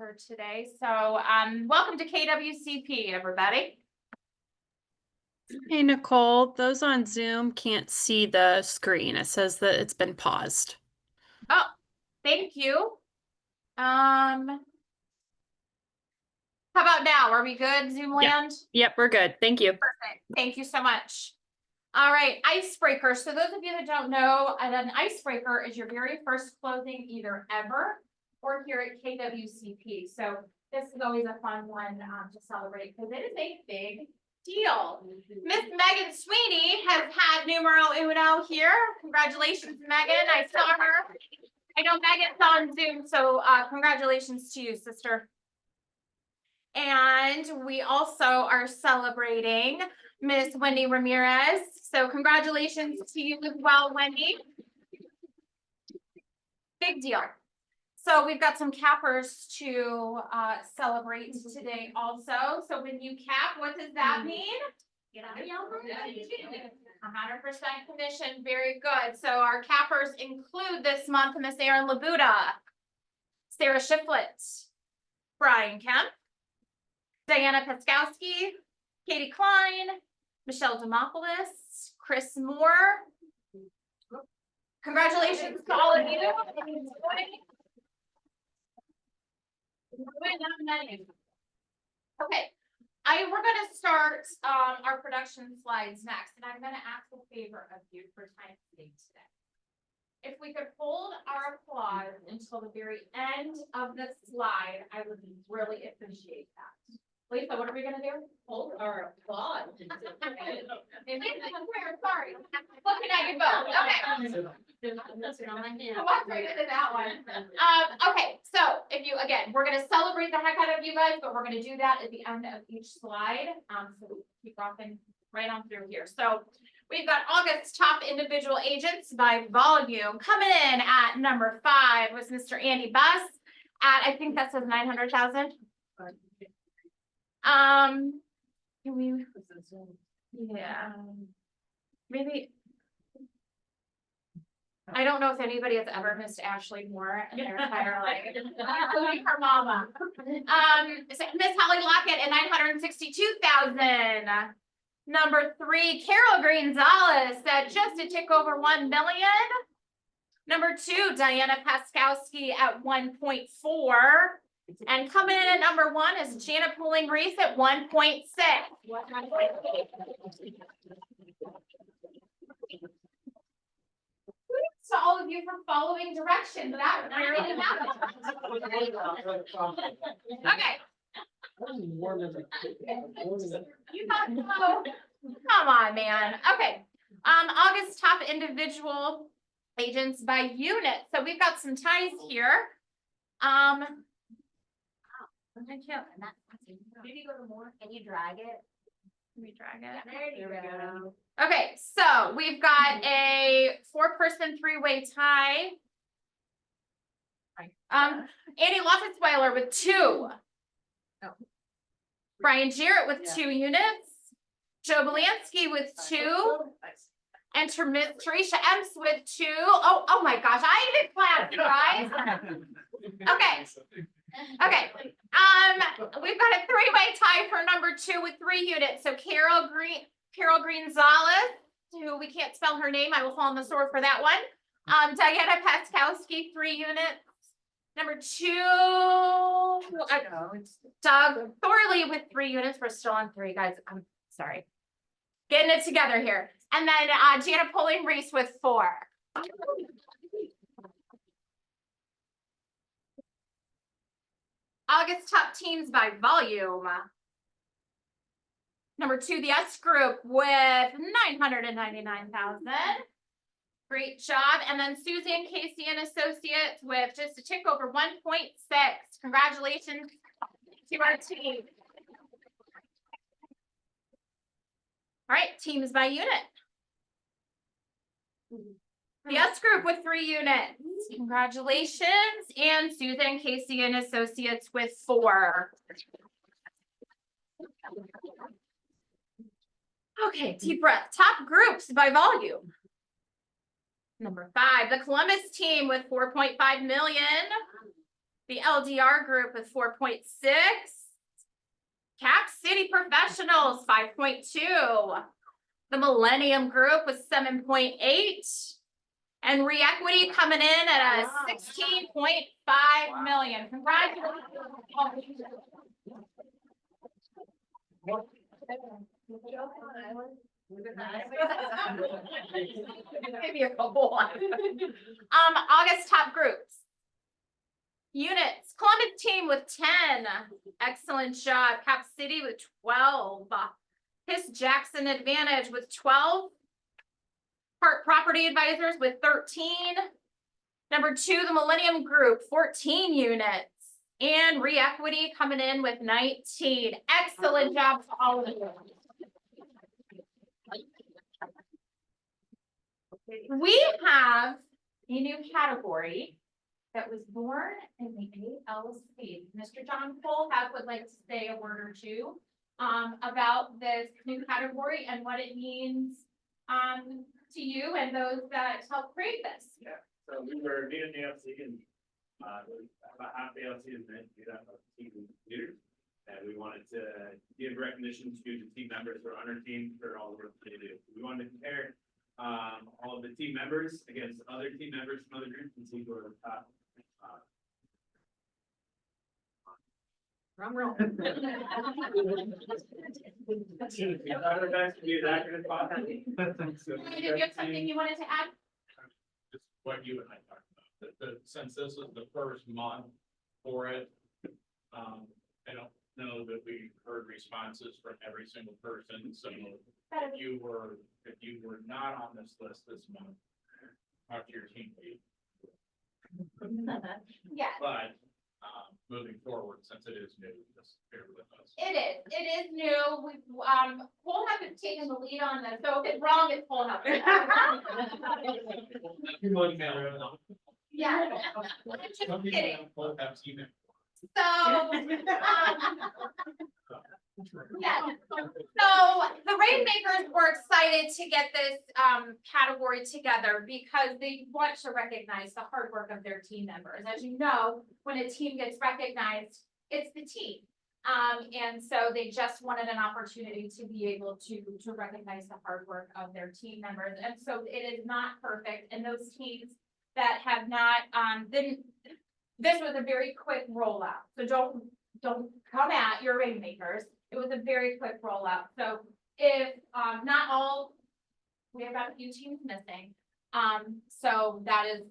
her today. So welcome to KWCP, everybody. Hey, Nicole, those on Zoom can't see the screen. It says that it's been paused. Oh, thank you. How about now? Are we good, Zoom land? Yep, we're good. Thank you. Perfect. Thank you so much. All right, icebreaker. So those of you that don't know, an icebreaker is your very first closing either ever or here at KWCP. So this is always a fun one to celebrate because it is a big deal. Miss Megan Sweeney has had numero uno here. Congratulations, Megan. I saw her. I know Megan's on Zoom, so congratulations to you, sister. And we also are celebrating Miss Wendy Ramirez. So congratulations to you as well, Wendy. Big deal. So we've got some cappers to celebrate today also. So when you cap, what does that mean? 100% commission. Very good. So our cappers include this month Miss Erin Labuda, Sarah Shiflett, Brian Kemp, Diana Peskowski, Katie Klein, Michelle Demopoulos, Chris Moore. Congratulations to all of you. Okay, we're going to start our production slides next, and I'm going to ask a favor of you for time's sake today. If we could hold our applause until the very end of the slide, I would really appreciate that. Lisa, what are we going to do? Hold our applause. Sorry. Looking at you both. Okay. That one. Okay, so if you, again, we're going to celebrate the heck out of you guys, but we're going to do that at the end of each slide. So we keep rocking right on through here. So we've got August's top individual agents by volume. Coming in at number 5 was Mr. Andy Buss at, I think that says 900,000. Can we, yeah, maybe. I don't know if anybody has ever missed Ashley Moore in their entire life, including her mama. Miss Holly Lockett at 962,000. Number 3, Carol Gonzalez at just a tick over 1 million. Number 2, Diana Paskowski at 1.4. And coming in at number 1 is Jana Pooling Reese at 1.6. To all of you for following directions. That really happened. Okay. You got to go. Come on, man. Okay. August top individual agents by unit. So we've got some ties here. I can't. Maybe go to more. Can you drag it? Let me drag it. There you go. Okay, so we've got a 4-person 3-way tie. Andy Loffensweiler with 2. Oh. Brian Jarrett with 2 units. Joe Belansky with 2. And Teresha Emps with 2. Oh my gosh, I did class, you guys. Okay. Okay. We've got a 3-way tie for number 2 with 3 units. So Carol Gonzalez, who we can't spell her name, I will fall on the sword for that one. Diana Paskowski, 3 units. Number 2, Doug Thorley with 3 units. We're still on 3, guys. I'm sorry. Getting it together here. And then Jana Pooling Reese with 4. August top teams by volume. Number 2, the S group with 999,000. Great job. And then Suzanne Casey and Associates with just a tick over 1.6. Congratulations to our team. All right, teams by unit. The S group with 3 units. Congratulations. And Suzanne Casey and Associates with 4. Okay, deep breath. Top groups by volume. Number 5, the Columbus team with 4.5 million. The LDR group with 4.6. Cap City Professionals, 5.2. The Millennium Group with 7.8. And Reequity coming in at a 16.5 million. Congratulations. Maybe a couple. August top groups. Units, Columbus team with 10. Excellent job. Cap City with 12. His Jackson Advantage with 12. Park Property Advisors with 13. Number 2, the Millennium Group, 14 units. And Reequity coming in with 19. Excellent job to all of you. We have a new category that was born in the ALC. Mr. John Colehab would like to say a word or two about this new category and what it means to you and those that helped create this. Yeah, so we were new in the ALC and about half the ALC is meant to do that of team leaders. And we wanted to give recognition to the team members who are on our team for all the work they do. We wanted to compare all of the team members against other team members from other groups and see who are the top. Drum roll. Did you have something you wanted to add? Just what you and I talked about, since this is the first month for it, I don't know that we heard responses from every single person, so if you were not on this list this month, talk to your team lead. Yeah. But, moving forward, since it is new, just bear with us. It is new. We Cole hasn't taken the lead on this, so if it's wrong, it's Cole. Yeah. Just kidding. So, yeah. So the Rainmakers were excited to get this category together because they want to recognize the hard work of their team members. As you know, when a team gets recognized, it's the team. And so they just wanted an opportunity to be able to recognize the hard work of their team members. And so it is not perfect. And those teams that have not this was a very quick rollout. So don't come at your Rainmakers. It was a very quick rollout. So if not all, we have got a few teams missing. So that is,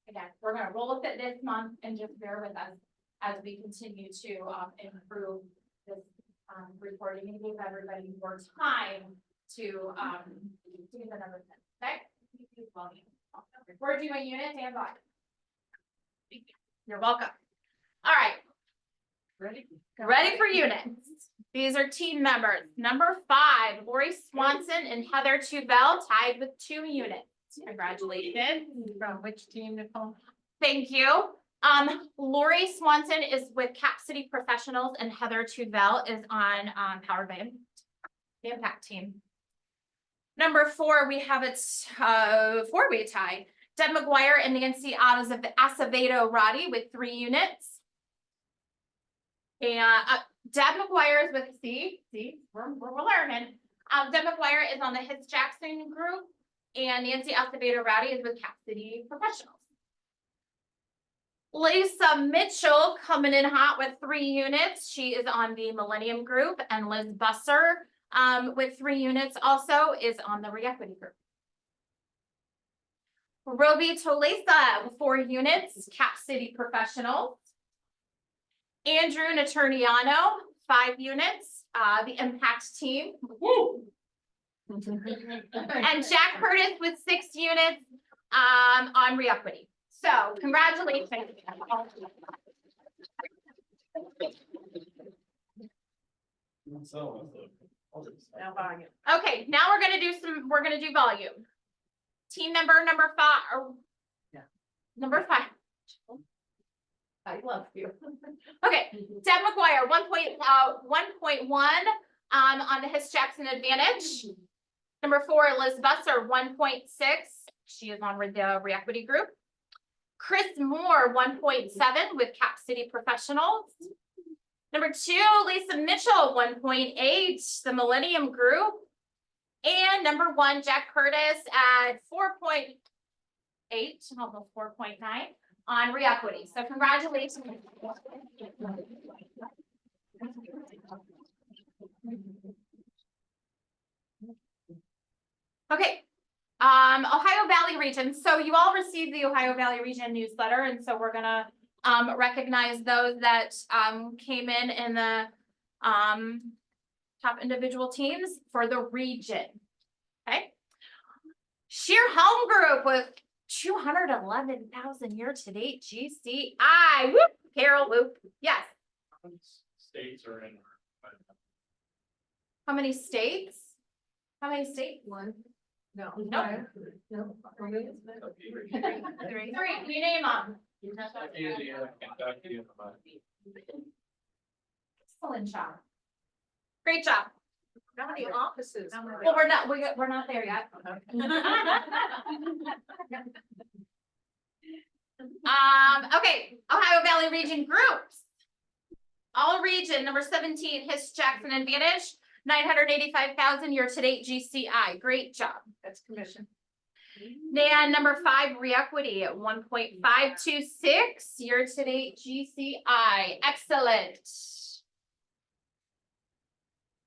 again, we're gonna roll with it this month and just bear with us as we continue to improve this reporting and give everybody more time to get the numbers in. Okay? We're doing units and volume. You're welcome. All right. Ready for units. These are team members. Number 5, Lori Swanson and Heather Tubell tied with 2 units. Congratulations. From which team, Nicole? Thank you. Lori Swanson is with Cap City Professionals and Heather Tubell is on Powered by the Impact team. Number 4, we have it's 4-way tie. Deb McGuire and Nancy Ottos of the Acevedo Roddy with 3 units. And Deb McGuire is with we're learning. Deb McGuire is on the Hits Jackson group, and Nancy Acevedo Rowdy is with Cap City Professionals. Lisa Mitchell coming in hot with 3 units. She is on the Millennium group, and Liz Busser with 3 units also is on the Reequity group. Roby Tolesa with 4 units, Cap City Professionals. Andrew Naturniano, 5 units, the Impact team. Woo! And Jack Curtis with 6 units on Reequity. So congratulations. Okay, now we're gonna do volume. Team member number 5. Number 5. I love you. Okay, Deb McGuire, 1.1 on the His Jackson Advantage. Number 4, Liz Busser, 1.6. She is on the Reequity group. Chris Moore, 1.7 with Cap City Professionals. Number 2, Lisa Mitchell, 1.8, the Millennium Group. And number 1, Jack Curtis at 4.8, almost 4.9 on Reequity. So congratulations. Okay, Ohio Valley Region. So you all received the Ohio Valley Region newsletter, and so we're gonna recognize those that came in the top individual teams for the region. Okay. Sheer Home Group with 211,000 year-to-date GCI. Whoop, Carol, whoop. Yes. States are in. How many states? How many states? One. No. No. No. Three. Can you name them? Indiana, Kentucky, and Excellent job. Great job. How many offices? Well, we're not there yet. Okay, Ohio Valley Region groups. All region, number 17, Hiss Jackson Advantage, 985,000 year-to-date GCI. Great job. That's commission. And number 5, Reequity at 1.526 year-to-date GCI. Excellent.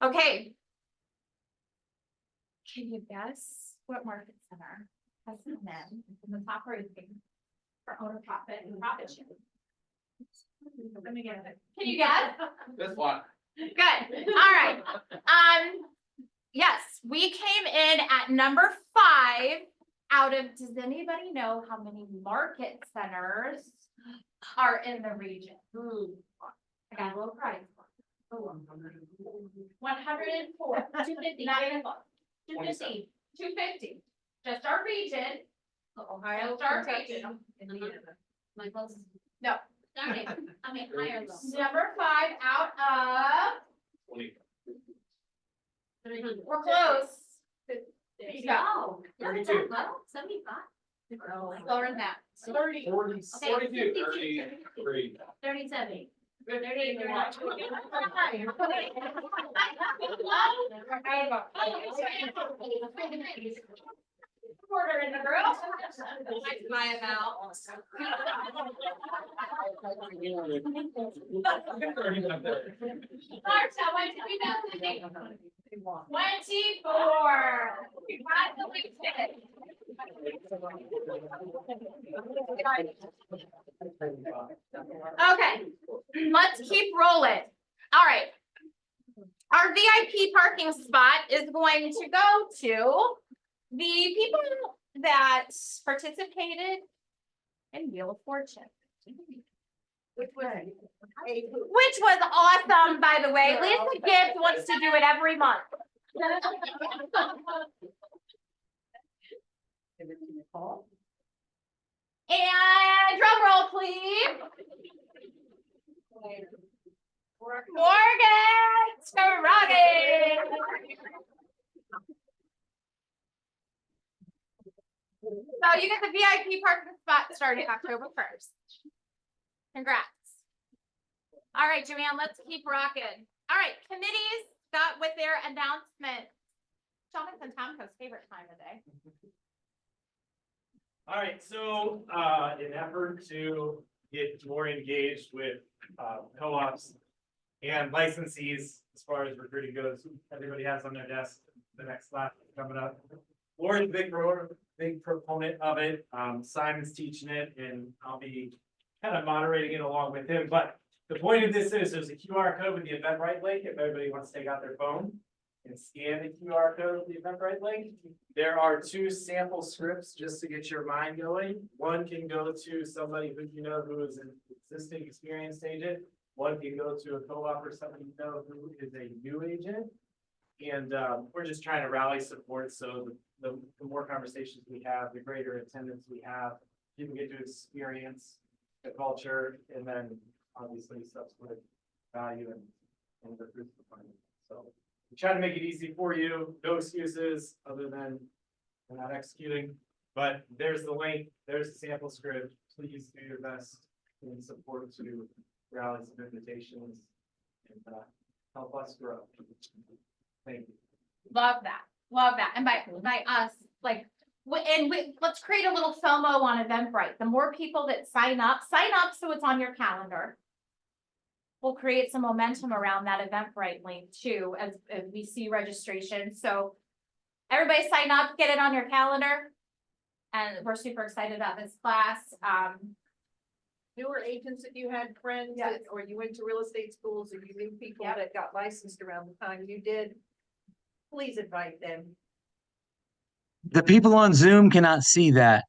Okay. Can you guess what market center has been in the top ranking for owner profit and profit sharing? Let me get it. Can you guess? This one. Good. All right. Yes, we came in at number 5 out of, does anybody know how many market centers are in the region? I got a little prize. 104, 250, not even close. 250, 250. Just our region. Ohio, Just our Kentucky, region. Indiana. My close. No. Darn it. I mean, higher though. Number 5 out of, 20. we're close. Yeah. Oh. 32. 75. Lower than that. 30. 40, Okay, 42, 52. 33. 37. 38. Quarter in the girl. My amount. Marcia, what did we know today? 24. Congratulations. Okay, let's keep rolling. All right. Our VIP parking spot is going to go to the people that participated in Wheel of Fortune. Which was awesome, by the way. Lisa Gibbs wants to do it every month. And drum roll, please. Morgan Scroggie. So you get the VIP parking spot starting October 1st. Congrats. All right, Joanne, let's keep rocking. All right, committees got with their announcement. Jonathan Tomko's favorite time of day. All right, so in effort to get more engaged with co-ops and licensees as far as recruiting goes, everybody has on their desk the next slide coming up. Lauren's a big proponent of it. Simon's teaching it, and I'll be kind of moderating it along with him. But the point of this is there's a QR code with the Eventbrite link. If everybody wants to take out their phone and scan the QR code with the Eventbrite link, there are 2 sample scripts just to get your mind going. One can go to somebody who you know who is an existing experienced agent. One can go to a co-op or somebody you know who is a new agent. And we're just trying to rally support. So the more conversations we have, the greater attendance we have, people get to experience the culture, and then obviously subsequent value and the fruits of the plan. So we try to make it easy for you, no excuses other than we're not executing. But there's the link, there's the sample script. please do your best in support to rallies and invitations and help us grow. Thank you. Love that, love that. And by us, like, let's create a little FOMO on Eventbrite. The more people that sign up so it's on your calendar. We'll create some momentum around that Eventbrite link too, as we see registration. So everybody sign up, get it on your calendar. And we're super excited about this class. Newer agents that you had friends Yes. that, or you went to real estate schools, or you knew people Yep. that got licensed around the time you did, please invite them. The people on Zoom cannot see that.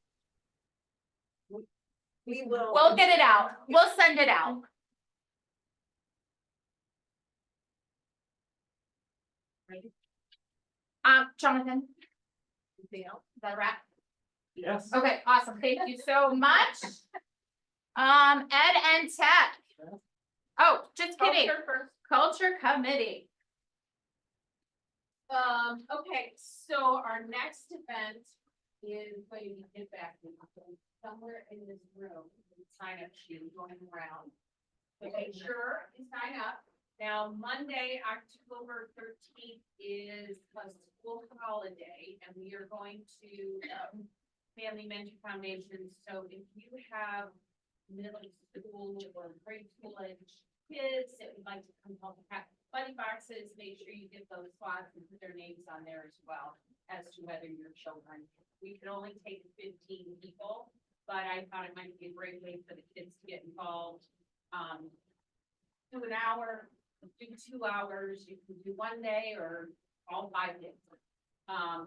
We will. We'll get it out. We'll send it out. Jonathan, Anything else? is that a wrap? Yes. Okay, awesome. Thank you so much. Ed and Tech. Oh, just kidding. Culture Committee. Okay, so our next event is going to be Get Back somewhere in this room, sign up sheet going around. So make sure you sign up. Now, Monday, October 13th is a school holiday, and we are going to Family Mentor Foundation. So if you have middle school or grade school age kids that would like to come help pack buddy boxes, make sure you get those slots and put their names on there as well as to whether your children. We can only take 15 people, but I thought it might be a great way for the kids to get involved. Do an hour, do 2 hours, you can do one day or all 5 days.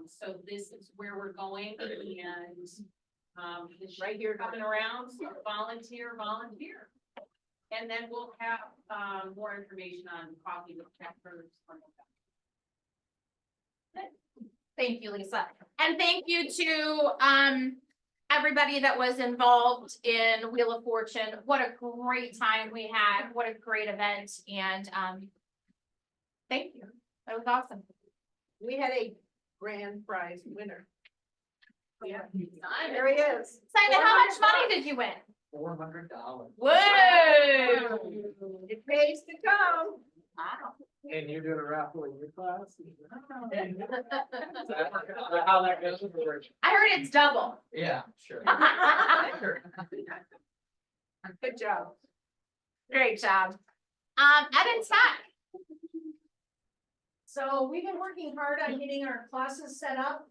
So this is where we're going and this right here coming around, so volunteer. And then we'll have, more information on coffee with chapters. Thank you, Lisa. And thank you to, everybody that was involved in Wheel of Fortune. What a great time we had. What a great event. And, thank you. That was awesome. We had a grand prize winner. Yeah. There he is. Simon, how much money did you win? $400. Whoa! It pays to come. And you're doing a raffle in your class? How that goes? I heard it's double. Yeah, sure. Good job. Great job. Ed and Tech. So we've been working hard on getting our classes set up.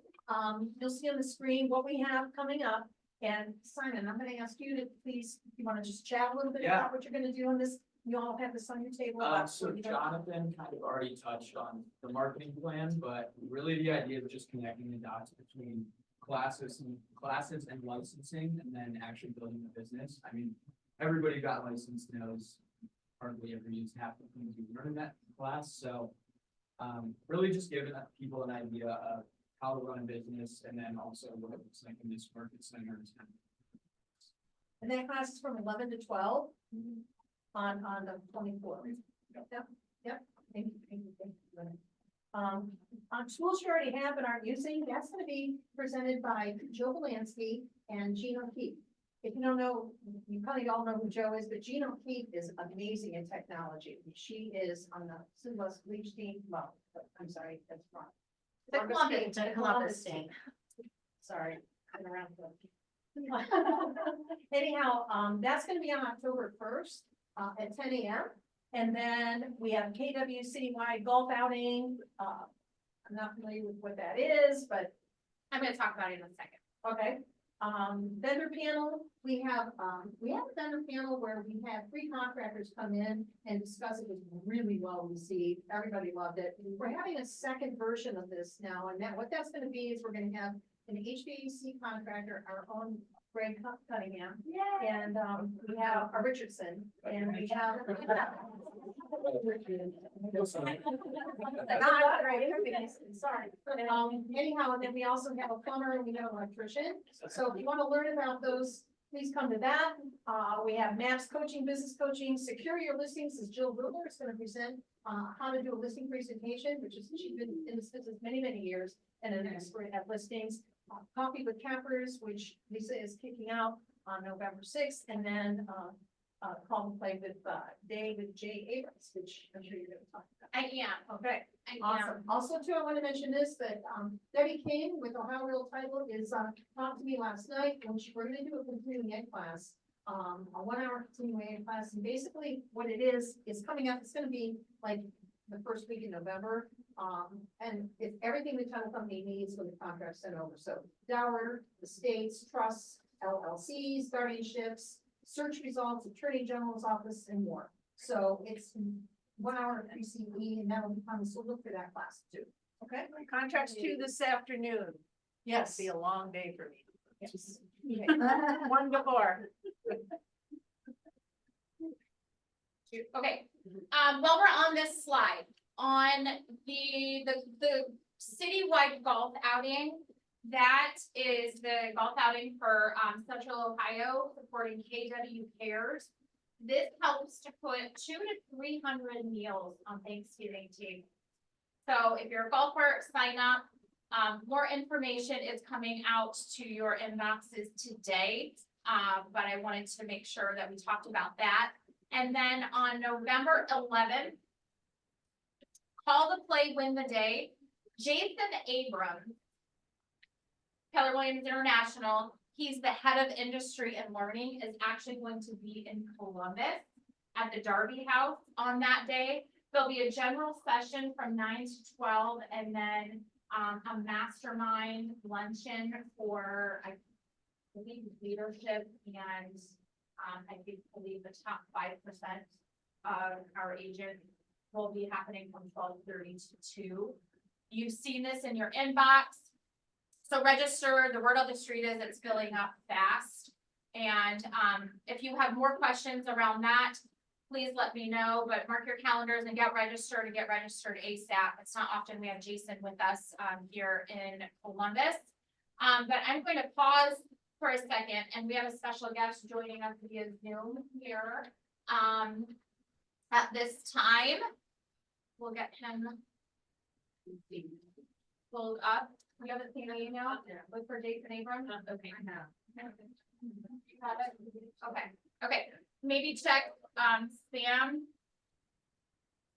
You'll see on the screen what we have coming up. And Simon, I'm gonna ask you to please, if you wanna just chat a little bit Yeah. about what you're gonna do on this. You all have this on your table. So Jonathan kind of already touched on the marketing plan, but really the idea is just connecting the dots between classes and licensing and then actually building the business. I mean, everybody got licensed knows hardly ever use half the things you learn in that class. So really just giving people an idea of how to run a business and then also what it looks like in this market center. And that class is from 11 to 12 on the 24th. Yep. Thank you. On tools you already have and aren't using, that's gonna be presented by Joe Belansky and Gene O'Keefe. If you don't know, you probably all know who Joe is, but Gene O'Keefe is amazing in technology. She is on the Columbus Leach team. Well, I'm sorry, that's wrong. Columbus team. Sorry, I'm around. Anyhow, that's gonna be on October 1st, at 10 a.m. And then we have KW citywide golf outing. I'm not familiar with what that is, but I'm gonna talk about it in a second. okay. Vendor panel, we have a vendor panel where we had 3 contractors come in and discuss it. It was really well received. Everybody loved it. We're having a second version of this now, and what that's gonna be is we're gonna have an HVAC contractor, our own Greg Cunningham. And, we have a Richardson, and we have. Sorry. Anyhow, and then we also have a plumber and we have an electrician. So if you want to learn about those, please come to that. We have maps, coaching, business coaching, secure your listings is Jill Ruler is going to present how to do a listing presentation, which is, she's been in this business many, many years and an expert at listings. Coffee with Cappers, which Lisa is kicking out on November 6th, and then, call and play with, David J. Abrams, which I'm sure you're gonna talk about. I am, Okay, I am. awesome. Also too, I want to mention this, that, Debbie King with Ohio Real Title is, talked to me last night, and we're gonna do a continuing ed class. A 1 hour continuing ed class, and basically what it is coming up, it's gonna be like the first week in November. And it's everything the title company needs when the contract's sent over, so dower, estates, trusts, LLCs, guardianships, search results, Attorney General's office, and more. So it's 1 hour of PCE, and that'll be coming, so look for that class too. Okay? My contract's due this afternoon. Yes. Be a long day for me. Yes. 1 to 4. Okay, while we're on this slide, on the citywide golf outing, that is the golf outing for, Central Ohio supporting KW Cares. This helps to put 200 to 300 meals on Thanksgiving table. So if you're a golfer, sign up. More information is coming out to your inboxes today. But I wanted to make sure that we talked about that. And then on November 11th, call the play, win the day. Jason Abrams, Keller Williams International, he's the head of industry and learning, is actually going to be in Columbus at the Darby House on that day. There'll be a general session from 9 to 12, and then a mastermind luncheon for, I believe, leadership and I believe the top 5% of our agents will be happening from 12:30 to 2. You've seen this in your inbox. So register, the word on the street is it's filling up fast. And if you have more questions around that, please let me know, but mark your calendars and get registered ASAP. It's not often we have Jason with us here in Columbus. But I'm going to pause for a second, and we have a special guest joining us via Zoom here at this time. We'll get him pulled up. We haven't seen an email. Look for Jason Abrams. Okay. You have it? Okay. Maybe check spam.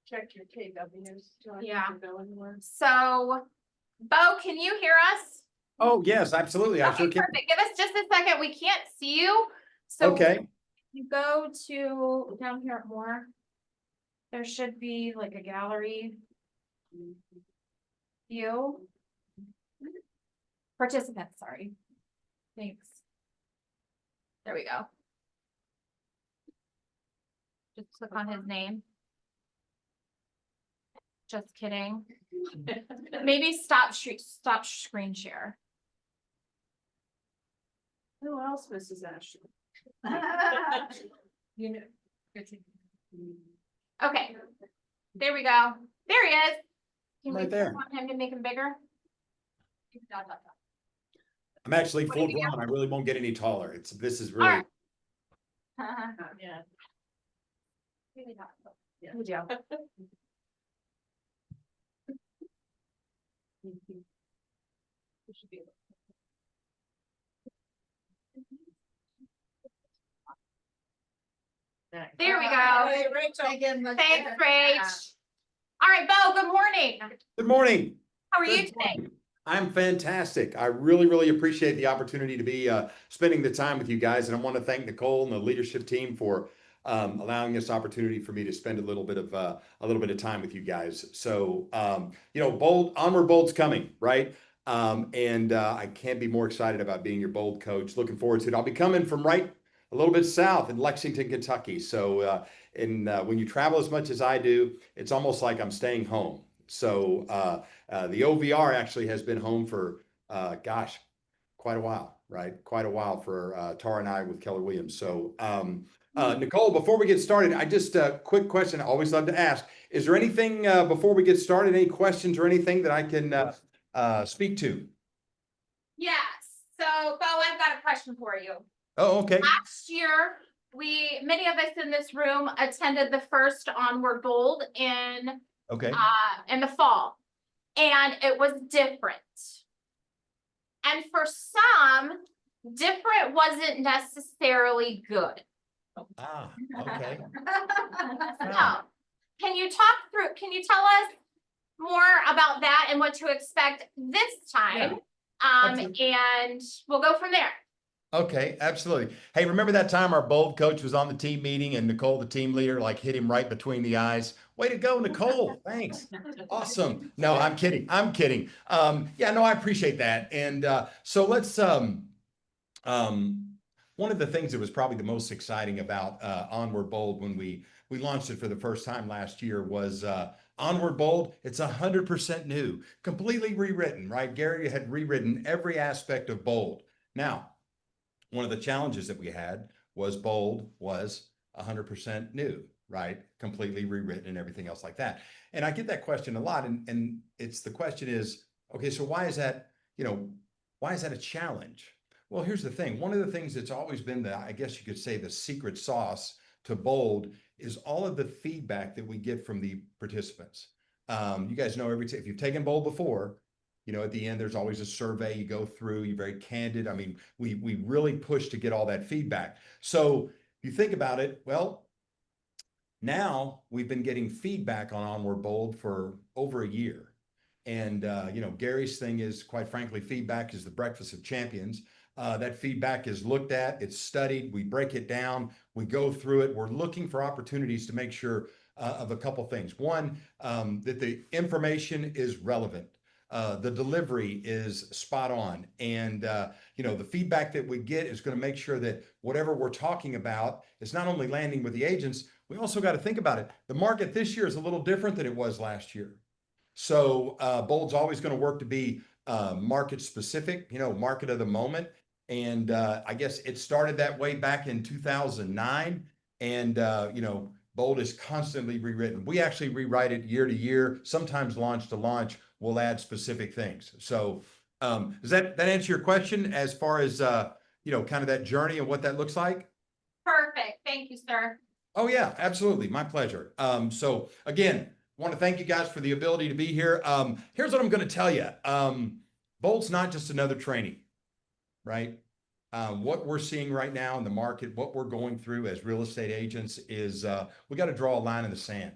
Check your KWs. Yeah. So, Bo, can you hear us? Oh, yes, absolutely. I Okay, sure can. perfect. Give us just a second. We can't see you. So Okay, you go to down here at more. There should be like a gallery view. Participants, sorry. Thanks. There we go. Just click on his name. Just kidding. Maybe stop screen share. Who else, Mrs. Ashley? You know. Okay. There we go. There he is. Can we Right there. want him to make him bigger? I'm actually What full do you grown. I really won't get any taller. This is All really, right. Yeah. Good job. There we go. Hey, Rachel. Thanks, Rach. All right, Bo, good morning. good morning. How are you Good today? morning. I'm fantastic. I really appreciate the opportunity to be spending the time with you guys. And I want to thank Nicole and the leadership team for allowing this opportunity for me to spend a little bit of time with you guys. So, bold, onward, bold's coming, right? And I can't be more excited about being your bold coach. Looking forward to it. I'll be coming from right a little bit south in Lexington, Kentucky. So, when you travel as much as I do, it's almost like I'm staying home. So, the OVR actually has been home for, quite a while, right? Quite a while for Tara and I with Keller Williams. So, Nicole, before we get started, I just a quick question I always love to ask. Is there anything before we get started, any questions or anything that I can speak to? Yes. So, Bo, I've got a question for you. Oh, okay. Last year, many of us in this room attended the first Onward Bold in Okay. the fall, and it was different. And for some, different wasn't necessarily good. Ah, okay. So, can you tell us more about that and what to expect this time? And we'll go from there. Okay, absolutely. Hey, remember that time our bold coach was on the team meeting and Nicole, the team leader, like hit him right between the eyes? Way to go, Nicole. Thanks. Awesome. No, I'm kidding. I'm kidding. Yeah, no, I appreciate that. And so let's one of the things that was probably the most exciting about Onward Bold when we launched it for the first time last year was Onward Bold. It's 100% new, completely rewritten, right? Gary had rewritten every aspect of Bold. Now, one of the challenges that we had was Bold was 100% new, right? Completely rewritten and everything else like that. And I get that question a lot. And it's the question is, okay, so why is that, why is that a challenge? Well, here's the thing. One of the things that's always been the, I guess you could say, the secret sauce to Bold is all of the feedback that we get from the participants. You guys know if you've taken Bold before, at the end, there's always a survey you go through. You're very candid. I mean, we really push to get all that feedback. So if you think about it, well, now we've been getting feedback on Onward Bold for over a year. And, Gary's thing is, quite frankly, feedback is the breakfast of champions. That feedback is looked at, it's studied, we break it down, we go through it. We're looking for opportunities to make sure of a couple things. One, that the information is relevant. The delivery is spot on. And, the feedback that we get is going to make sure that whatever we're talking about is not only landing with the agents, we also got to think about it. The market this year is a little different than it was last year. So Bold's always going to work to be market specific, market of the moment. And I guess it started that way back in 2009. And, Bold is constantly rewritten. We actually rewrite it year to year, sometimes launch to launch. We'll add specific things. So does that answer your question as far as, kind of that journey and what that looks like? Perfect. Thank you, sir. Oh, yeah, absolutely. My pleasure. So again, want to thank you guys for the ability to be here. Here's what I'm going to tell you. Bold's not just another training, right? What we're seeing right now in the market, what we're going through as real estate agents is we got to draw a line in the sand.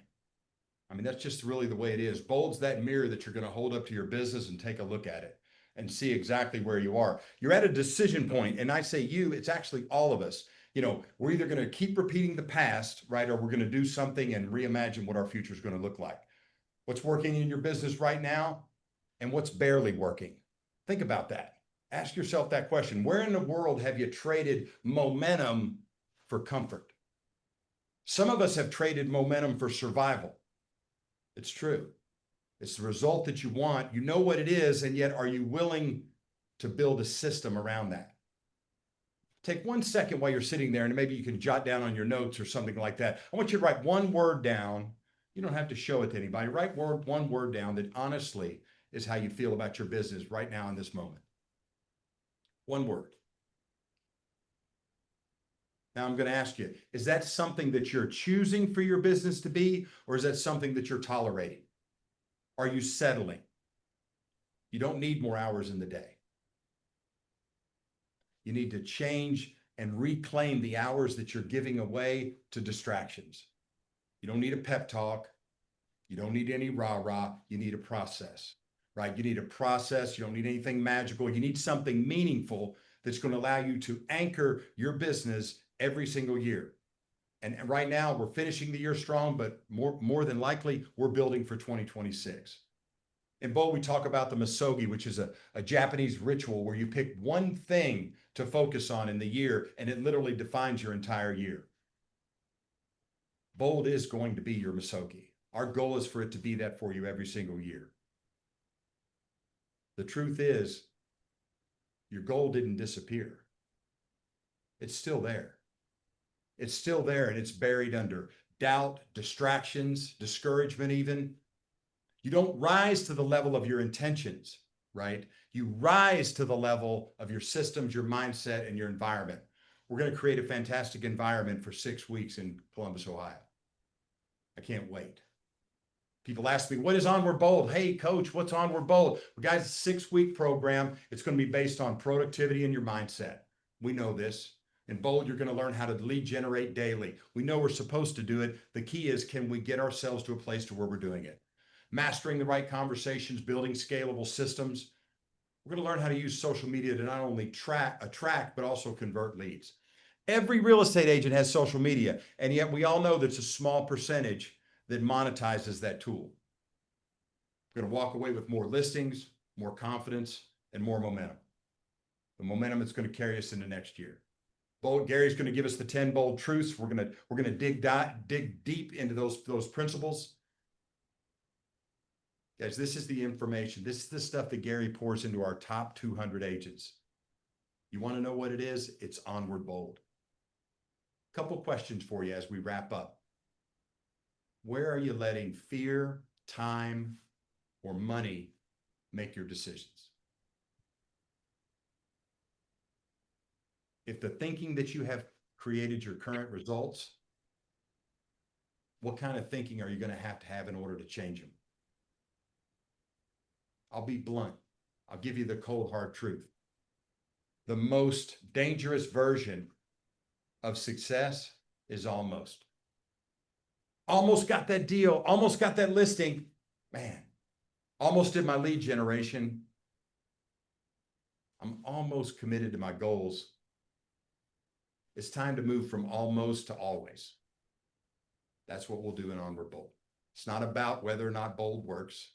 I mean, that's just really the way it is. Bold's that mirror that you're going to hold up to your business and take a look at it and see exactly where you are. You're at a decision point, and I say you, it's actually all of us. We're either going to keep repeating the past, right? Or we're going to do something and reimagine what our future is going to look like. What's working in your business right now and what's barely working? Think about that. Ask yourself that question. Where in the world have you traded momentum for comfort? Some of us have traded momentum for survival. It's true. It's the result that you want. You know what it is, and yet are you willing to build a system around that? Take 1 second while you're sitting there, and maybe you can jot down on your notes or something like that. I want you to write one word down. You don't have to show it to anybody. Write one word down that honestly is how you feel about your business right now in this moment. One word. Now I'm going to ask you, is that something that you're choosing for your business to be, or is that something that you're tolerating? Are you settling? You don't need more hours in the day. You need to change and reclaim the hours that you're giving away to distractions. You don't need a pep talk. You don't need any rah-rah. You need a process, right? You need a process. You don't need anything magical. You need something meaningful that's going to allow you to anchor your business every single year. And right now we're finishing the year strong, but more than likely we're building for 2026. In Bold, we talk about the misogi, which is a Japanese ritual where you pick one thing to focus on in the year, and it literally defines your entire year. Bold is going to be your misogi. Our goal is for it to be that for you every single year. The truth is, your goal didn't disappear. It's still there. It's still there, and it's buried under doubt, distractions, discouragement even. You don't rise to the level of your intentions, right? You rise to the level of your systems, your mindset, and your environment. We're going to create a fantastic environment for 6 weeks in Columbus, Ohio. I can't wait. People ask me, what is Onward Bold? Hey, coach, what's Onward Bold? Well, guys, it's a 6-week program. It's going to be based on productivity and your mindset. We know this. In bold, you're going to learn how to lead generate daily. We know we're supposed to do it. The key is, can we get ourselves to a place to where we're doing it? Mastering the right conversations, building scalable systems. We're going to learn how to use social media to not only attract, but also convert leads. Every real estate agent has social media, and yet we all know that's a small percentage that monetizes that tool. We're going to walk away with more listings, more confidence, and more momentum. The momentum that's going to carry us into next year. Bold, Gary's going to give us the 10 bold truths. We're going to dig deep into those principles. Guys, this is the information. This is the stuff that Gary pours into our top 200 agents. You want to know what it is? It's Onward Bold. Couple questions for you as we wrap up. Where are you letting fear, time, or money make your decisions? If the thinking that you have created your current results, what kind of thinking are you going to have in order to change them? I'll be blunt. I'll give you the cold, hard truth. The most dangerous version of success is almost. Almost got that deal, almost got that listing. Man, almost did my lead generation. I'm almost committed to my goals. It's time to move from almost to always. That's what we'll do in Onward Bold. It's not about whether or not bold works.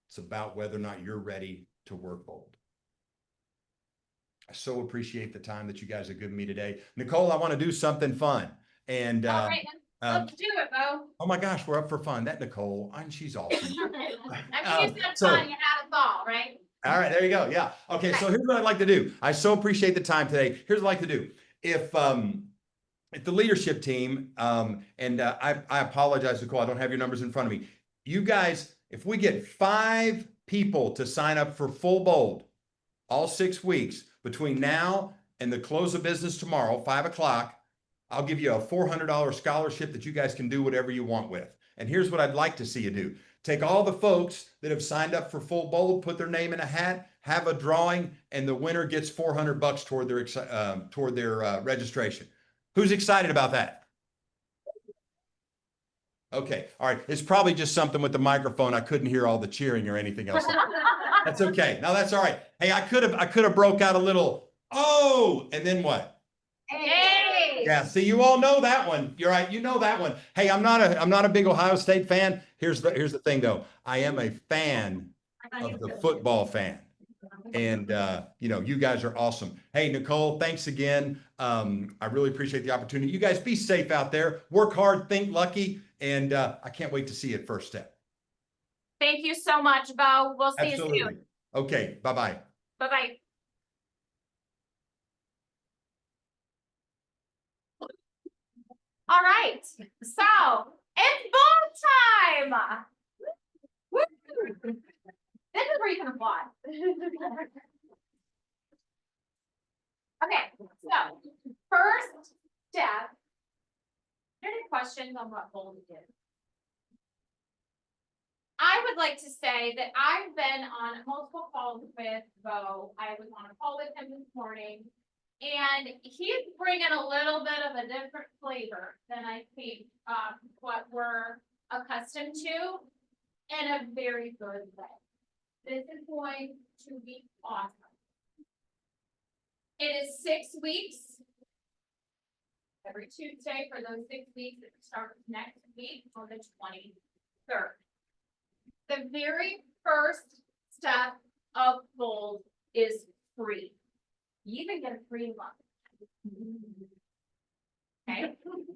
It's about whether or not you're ready to work bold. I so appreciate the time that you guys have given me today. Nicole, I want to do something fun. And All right, let's do it, Bo. oh my gosh, we're up for fun. That Nicole, she's awesome. I mean, you said so- fun, you had us all, right? All right, there you go. Yeah. Okay, so here's what I'd like to do. I so appreciate the time today. Here's what I'd like to do. If the leadership team, and I apologize, Nicole, I don't have your numbers in front of me. You guys, if we get 5 people to sign up for Full Bold, all 6 weeks, between now and the close of business tomorrow, 5 o'clock, I'll give you a $400 scholarship that you guys can do whatever you want with. And here's what I'd like to see you do. Take all the folks that have signed up for Full Bold, put their name in a hat, have a drawing, and the winner gets $400 toward their registration. Who's excited about that? Okay, all right. It's probably just something with the microphone. I couldn't hear all the cheering or anything else. That's okay. No, that's all right. Hey, I could have broke out a little, oh, and then what? Hey! Yeah, see, you all know that one. You're right. You know that one. Hey, I'm not a big Ohio State fan. Here's the thing though. I am a fan of the football fan. And you guys are awesome. Hey, Nicole, thanks again. I really appreciate the opportunity. You guys be safe out there. Work hard, think lucky, and I can't wait to see you at First Step. Thank you so much, Bo. We'll see you Absolutely. soon. Okay, bye-bye. Bye-bye. All right, so it's ball time. Woo! This is where you can applaud. Okay, so first step. Any questions on what bold did? I would like to say that I've been on multiple calls with Bo. I was on a call with him this morning. And he's bringing a little bit of a different flavor than I think what we're accustomed to in a very good way. This is going to be awesome. It is 6 weeks. Every Tuesday for those 6 weeks. It starts next week on the 23rd. The very first step of Bold is free. You even get a free lunch. Okay,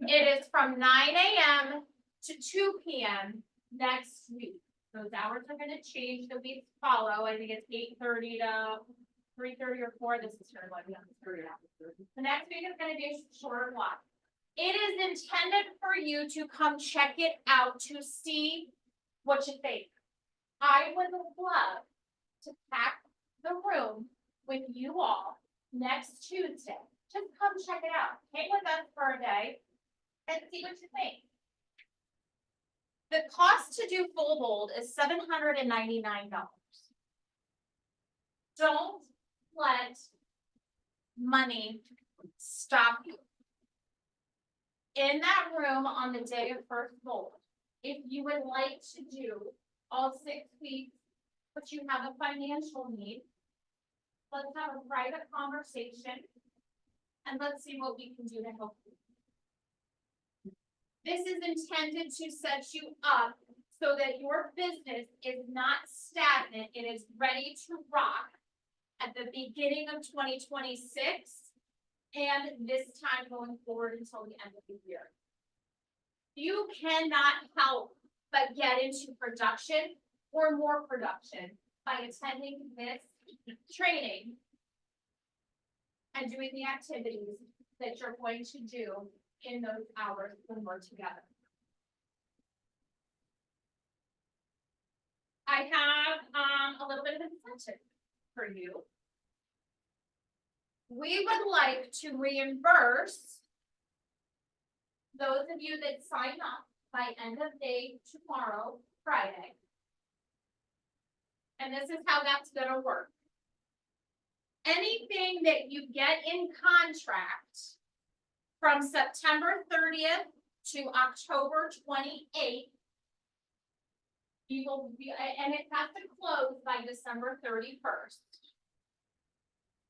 it is from 9 a.m. to 2 p.m. next week. Those hours are going to change the weeks follow. I think it's 8:30 to 3:30 or 4. This is sort of like the next week is going to be a shorter block. It is intended for you to come check it out to see what you think. I would love to pack the room with you all next Tuesday. Just come check it out. Hang with us for a day and see what you think. The cost to do Full Bold is $799. Don't let money stop you. In that room on the day of first vote, if you would like to do all 6 weeks, but you have a financial need, let's have a private conversation and let's see what we can do to help you. This is intended to set you up so that your business is not stagnant, it is ready to rock at the beginning of 2026 and this time going forward until the end of the year. You cannot help but get into production or more production by attending this training and doing the activities that you're going to do in those hours when we're together. I have a little bit of incentive for you. We would like to reimburse those of you that sign up by end of day tomorrow, Friday. And this is how that's gonna work. Anything that you get in contract from September 30th to October 28th, you will be, and it has to close by December 31st.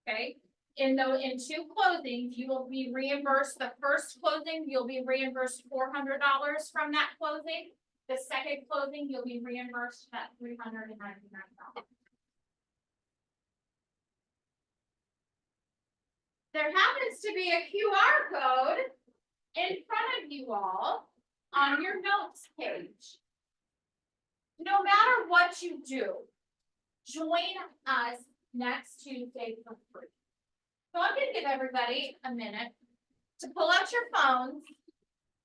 Okay, in 2 closings, you will be reimbursed. The first closing, you'll be reimbursed $400 from that closing. The second closing, you'll be reimbursed at $399. There happens to be a QR code in front of you all on your notes page. No matter what you do, join us next Tuesday for free. So I'm gonna give everybody a minute to pull out your phones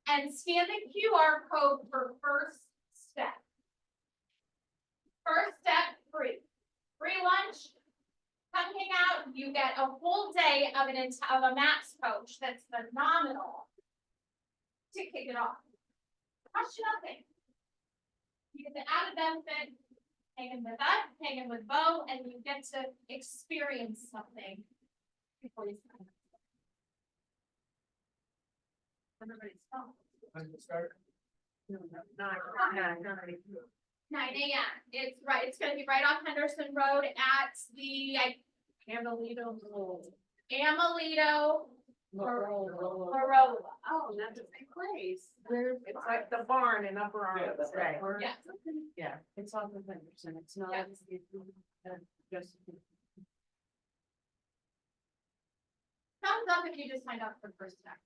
and scan the QR code for first step. First step, free. Free lunch. Come hang out. You get a full day of a maths coach that's phenomenal to kick it off. Cost you nothing. You get the added benefit, hanging with us, hanging with Bo, and you get to experience something before you sign up. Everybody's phone. When to start? 9 a.m. It's right, it's gonna be right off Henderson Road at the Amelito. Marola. Oh, that's a big place. It's like the barn in Upper Arlington. right. Yeah. Yeah, it's off of Henderson. It's not. Yeah. Just. Thumbs up if you just signed up for first step.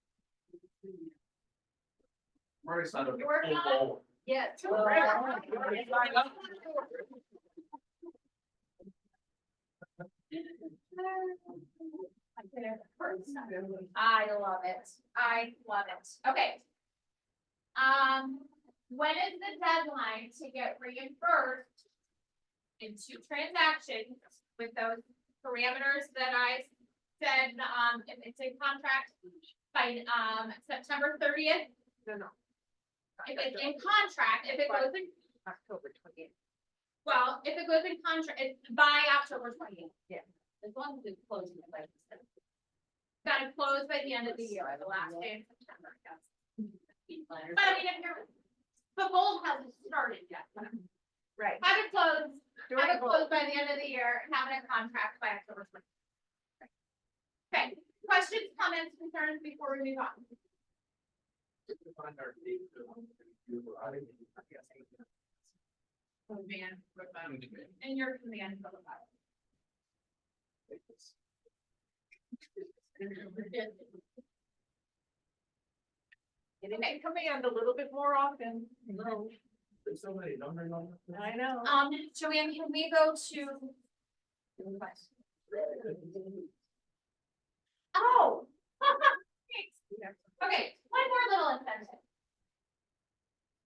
Already signed up. You're working on it? Yeah. I love it. I love it. Okay. When is the deadline to get reimbursed in 2 transactions with those parameters that I said, if it's in contract by, September 30th? No. If it's in contract, if it goes in, October 28th. well, if it goes in contract, it's by October 28th. Yeah. As long as it's closing by December. Gotta close by the end of the year, the last day of September, I guess. But I mean, if you're, the goal hasn't started yet. Right. Have it closed by the end of the year, and have it in contract by October 20th. Okay, questions, comments, concerns before we move on? Command, and your command for the file. It may command a little bit more often. There's so many numbers on it. I know. Joanne, can we go to? Oh. Thanks. Okay, one more little incentive.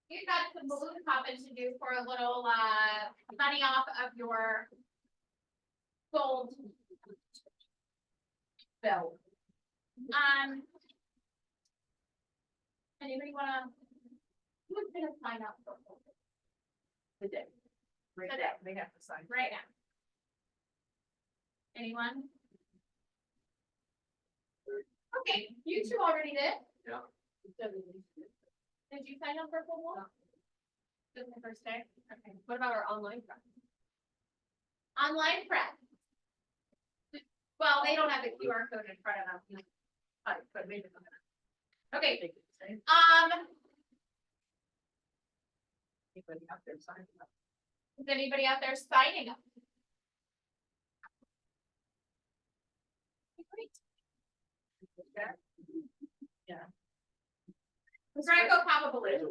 You've got some balloon popping to do for a little, money off of your gold bill. Anybody wanna, who's gonna sign up for The day. Right Today. now, they have to sign. right now? Anyone? Okay, you two already did. Yeah. Did you sign up for full bowl? Just the first day? Okay, what about our online prep? Online prep. Well, they don't have the QR code in front of them. But maybe. Okay, Anybody out there signing up? is anybody out there signing up? Great. Yeah. Greg, go pop a balloon.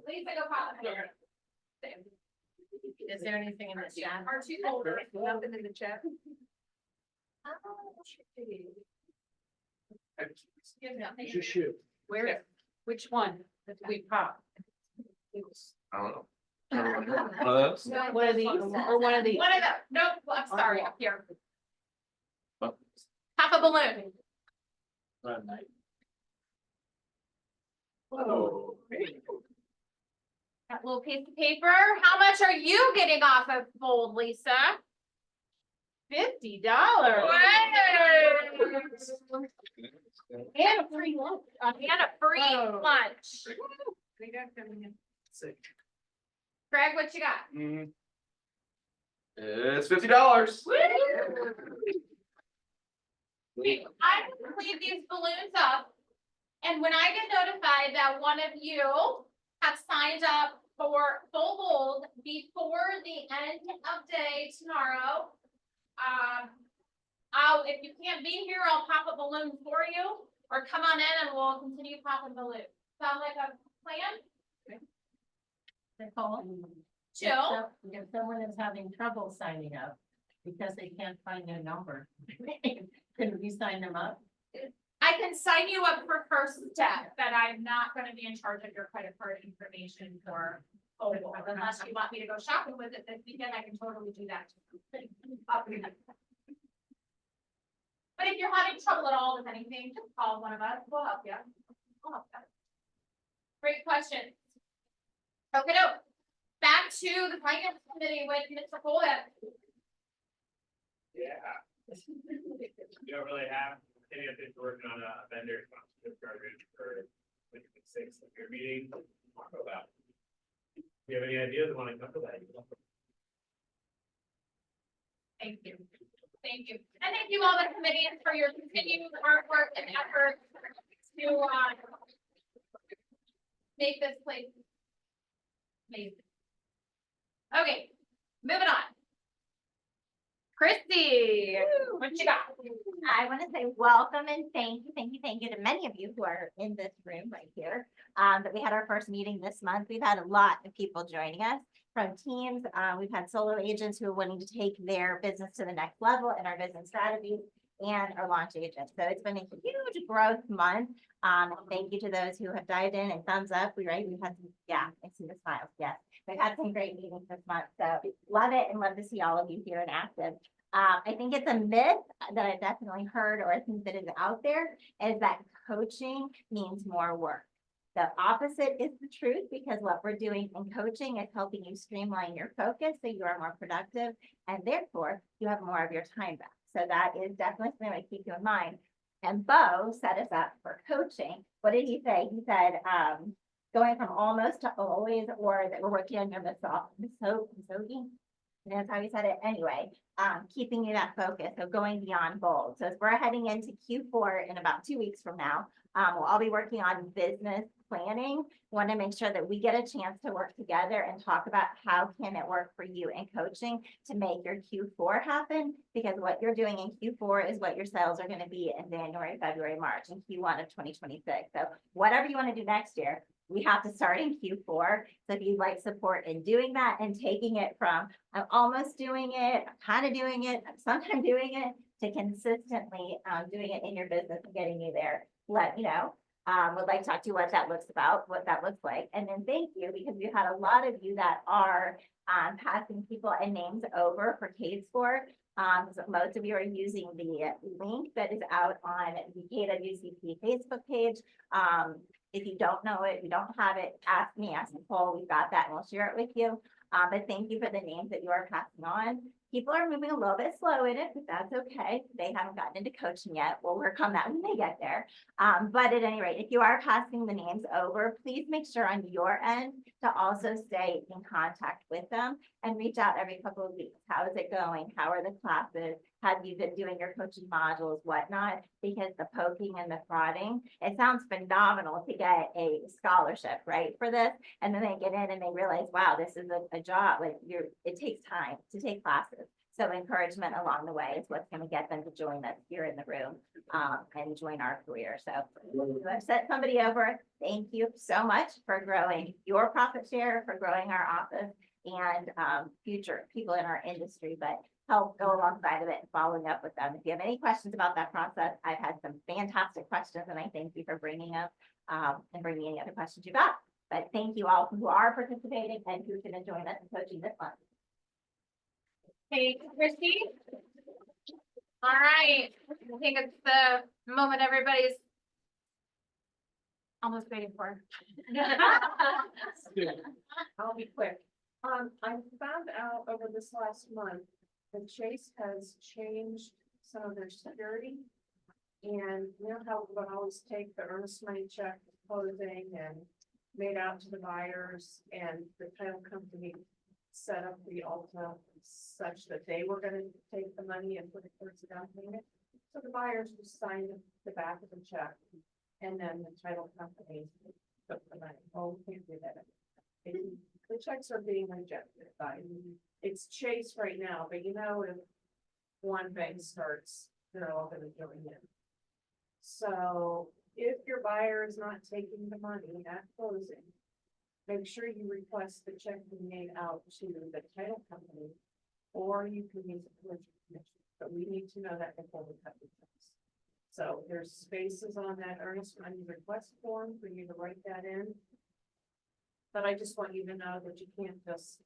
Lisa, go pop a balloon. Is there anything in the chat? Our two holders. Nothing in the chat? Just shoot. Where, which one did we pop? I don't know. One of these, or one of these? One of them. Nope, I'm sorry, up here. Pop a balloon. Whoa. That little piece of paper. How much are you getting off of Bold, Lisa? $50. And a free lunch. And a free Whoa. lunch. We got them in. Sick. Greg, what you got? It's $50. Okay, I will leave these balloons up. And when I get notified that one of you have signed up for full bold before the end of day tomorrow, if you can't be here, I'll pop a balloon for you, or come on in and we'll continue popping balloons. Sound like a plan? Nicole? Jill? If someone is having trouble signing up because they can't find their number, can we sign them up? I can sign you up for first step, but I'm not gonna be in charge of your credit card information for full bold, unless you want me to go shopping with it this weekend, I can totally do that. Up to you. But if you're having trouble at all with anything, just call one of us, we'll help you. We'll help you. Great question. Okay, back to the finance committee with Mr. Foley. Yeah. We don't really have any of this working on a vendor sponsorship program for the 6th of your meeting. Talk about. Do you have any ideas? I want to come to that. Thank you. Thank you. And thank you all the committees for your continued hard work and effort to make this place amazing. Okay, moving on. Christy, what you got? I want to say welcome and thank you to many of you who are in this room right here. That we had our first meeting this month. We've had a lot of people joining us from teams. We've had solo agents who are wanting to take their business to the next level in our business strategies, and our launch agents. So it's been a huge growth month. Thank you to those who have dived in and thumbs up. We've had some, yeah, I see the smiles. Yes, we've had some great meetings this month. So love it and love to see all of you here and active. I think it's a myth that I've definitely heard, or I think that is out there, is that coaching means more work. The opposite is the truth, because what we're doing in coaching is helping you streamline your focus so you are more productive, and therefore you have more of your time back. So that is definitely something to keep you in mind. And Bo set us up for coaching. What did he say? He said, going from almost to always, or that we're working on your misogi. And that's how he said it anyway, keeping you that focus, so going beyond bold. So as we're heading into Q4 in about 2 weeks from now, we'll all be working on business planning. Want to make sure that we get a chance to work together and talk about how can it work for you in coaching to make your Q4 happen, because what you're doing in Q4 is what your sales are going to be in January, February, March, and Q1 of 2026. So whatever you want to do next year, we have to start in Q4. So if you'd like support in doing that and taking it from I'm almost doing it, I'm kind of doing it, I'm sometimes doing it, to consistently doing it in your business and getting you there, let me know. Would like to talk to you what that looks like. And then thank you, because we've had a lot of you that are passing people and names over for K-Score. So most of you are using the link that is out on the KWCP Facebook page. If you don't know it, you don't have it, ask me, ask Nicole, we've got that and we'll share it with you. But thank you for the names that you are passing on. People are moving a little bit slow in it, but that's okay. They haven't gotten into coaching yet. We'll work on that when they get there. But at any rate, if you are passing the names over, please make sure on your end to also stay in contact with them and reach out every couple of weeks. How is it going? How are the classes? Have you been doing your coaching modules, whatnot? Because the poking and the prodding, it sounds phenomenal to get a scholarship, right, for this. And then they get in and they realize, wow, this is a job. Like it takes time to take classes. So encouragement along the way is what's going to get them to join us here in the room and join our career. So I've sent somebody over. Thank you so much for growing your profit share, for growing our office and future people in our industry, but help go alongside of it and following up with them. If you have any questions about that process, I've had some fantastic questions and I thank you for bringing up and bringing any other questions you got. But thank you all who are participating and who's going to join us in coaching this month. Hey, Christy. All right, I think it's the moment everybody's almost waiting for. I'll be quick. I found out over this last month that Chase has changed some of their security. And you know how we would always take the earnest money check closing and made out to the buyers and the title company set up the Alta such that they were gonna take the money and put it towards the down payment. So the buyers just signed the back of the check and then the title company took the money. Oh, we can't do that. The checks are being rejected by, it's Chase right now, but you know, if one bank starts, they're all gonna join in. So if your buyer is not taking the money at closing, make sure you request the check be made out to the title company, or you can use a collection commission, but we need to know that before we cut the checks. So there's spaces on that earnest money request form for you to write that in. But I just want you to know that you can't just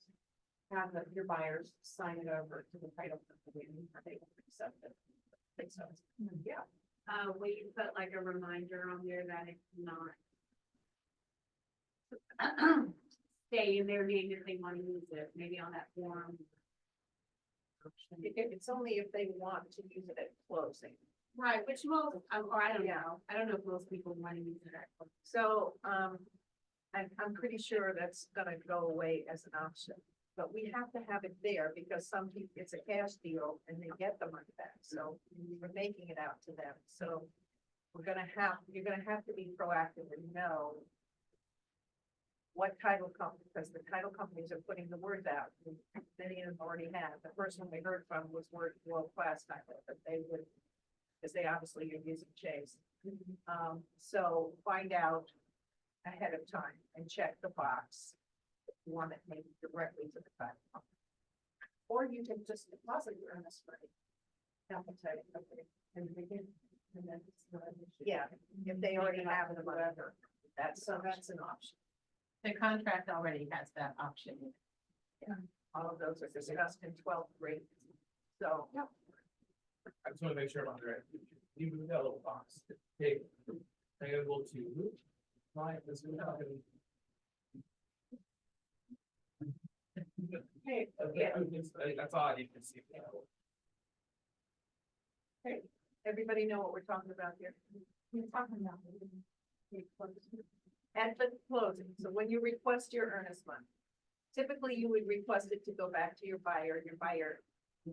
have your buyers sign it over to the title company and they will accept it. So, yeah. Will you put like a reminder on there that it's not stay in their name if they want to use it, maybe on that form? It's only if they want to use it at closing. Right, which most, or I don't know. I don't know if most people want to use it at closing. So, I'm pretty sure that's gonna go away as an option. But we have to have it there because some people, it's a cash deal and they get the money back. So we're making it out to them. So you're gonna have to be proactive and know what title company, because the title companies are putting the word out. Many of them already have. The first one we heard from was World Class Title, but they would, because they obviously are using Chase. So find out ahead of time and check the box. You want it maybe directly to the title company. Or you can just deposit your earnest money. Appetite, okay, and begin, and then yeah, if they already have it or whatever, that's an option. The contract already has that option. Yeah, all of those are discussed in 12th grade. So, yeah. I just want to make sure I'm on the right. You move that little box. Hey, available to. Right, this is how Hey, okay, that's all I need to see. hey, everybody know what we're talking about here? We're talking about at the closing. So when you request your earnest money, typically you would request it to go back to your buyer. Your buyer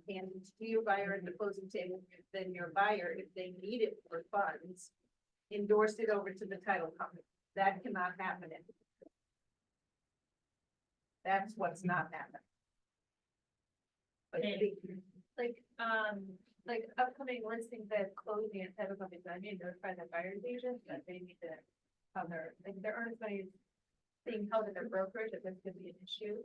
hand it to your buyer at the closing table. Then your buyer, if they need it for funds, endorse it over to the title company. That cannot happen. That's what's not happening. But like upcoming listings that closing at title companies, I mean, notify the buyer's agent that they need to have their earnest money is being held at their brokerage, if this could be an issue.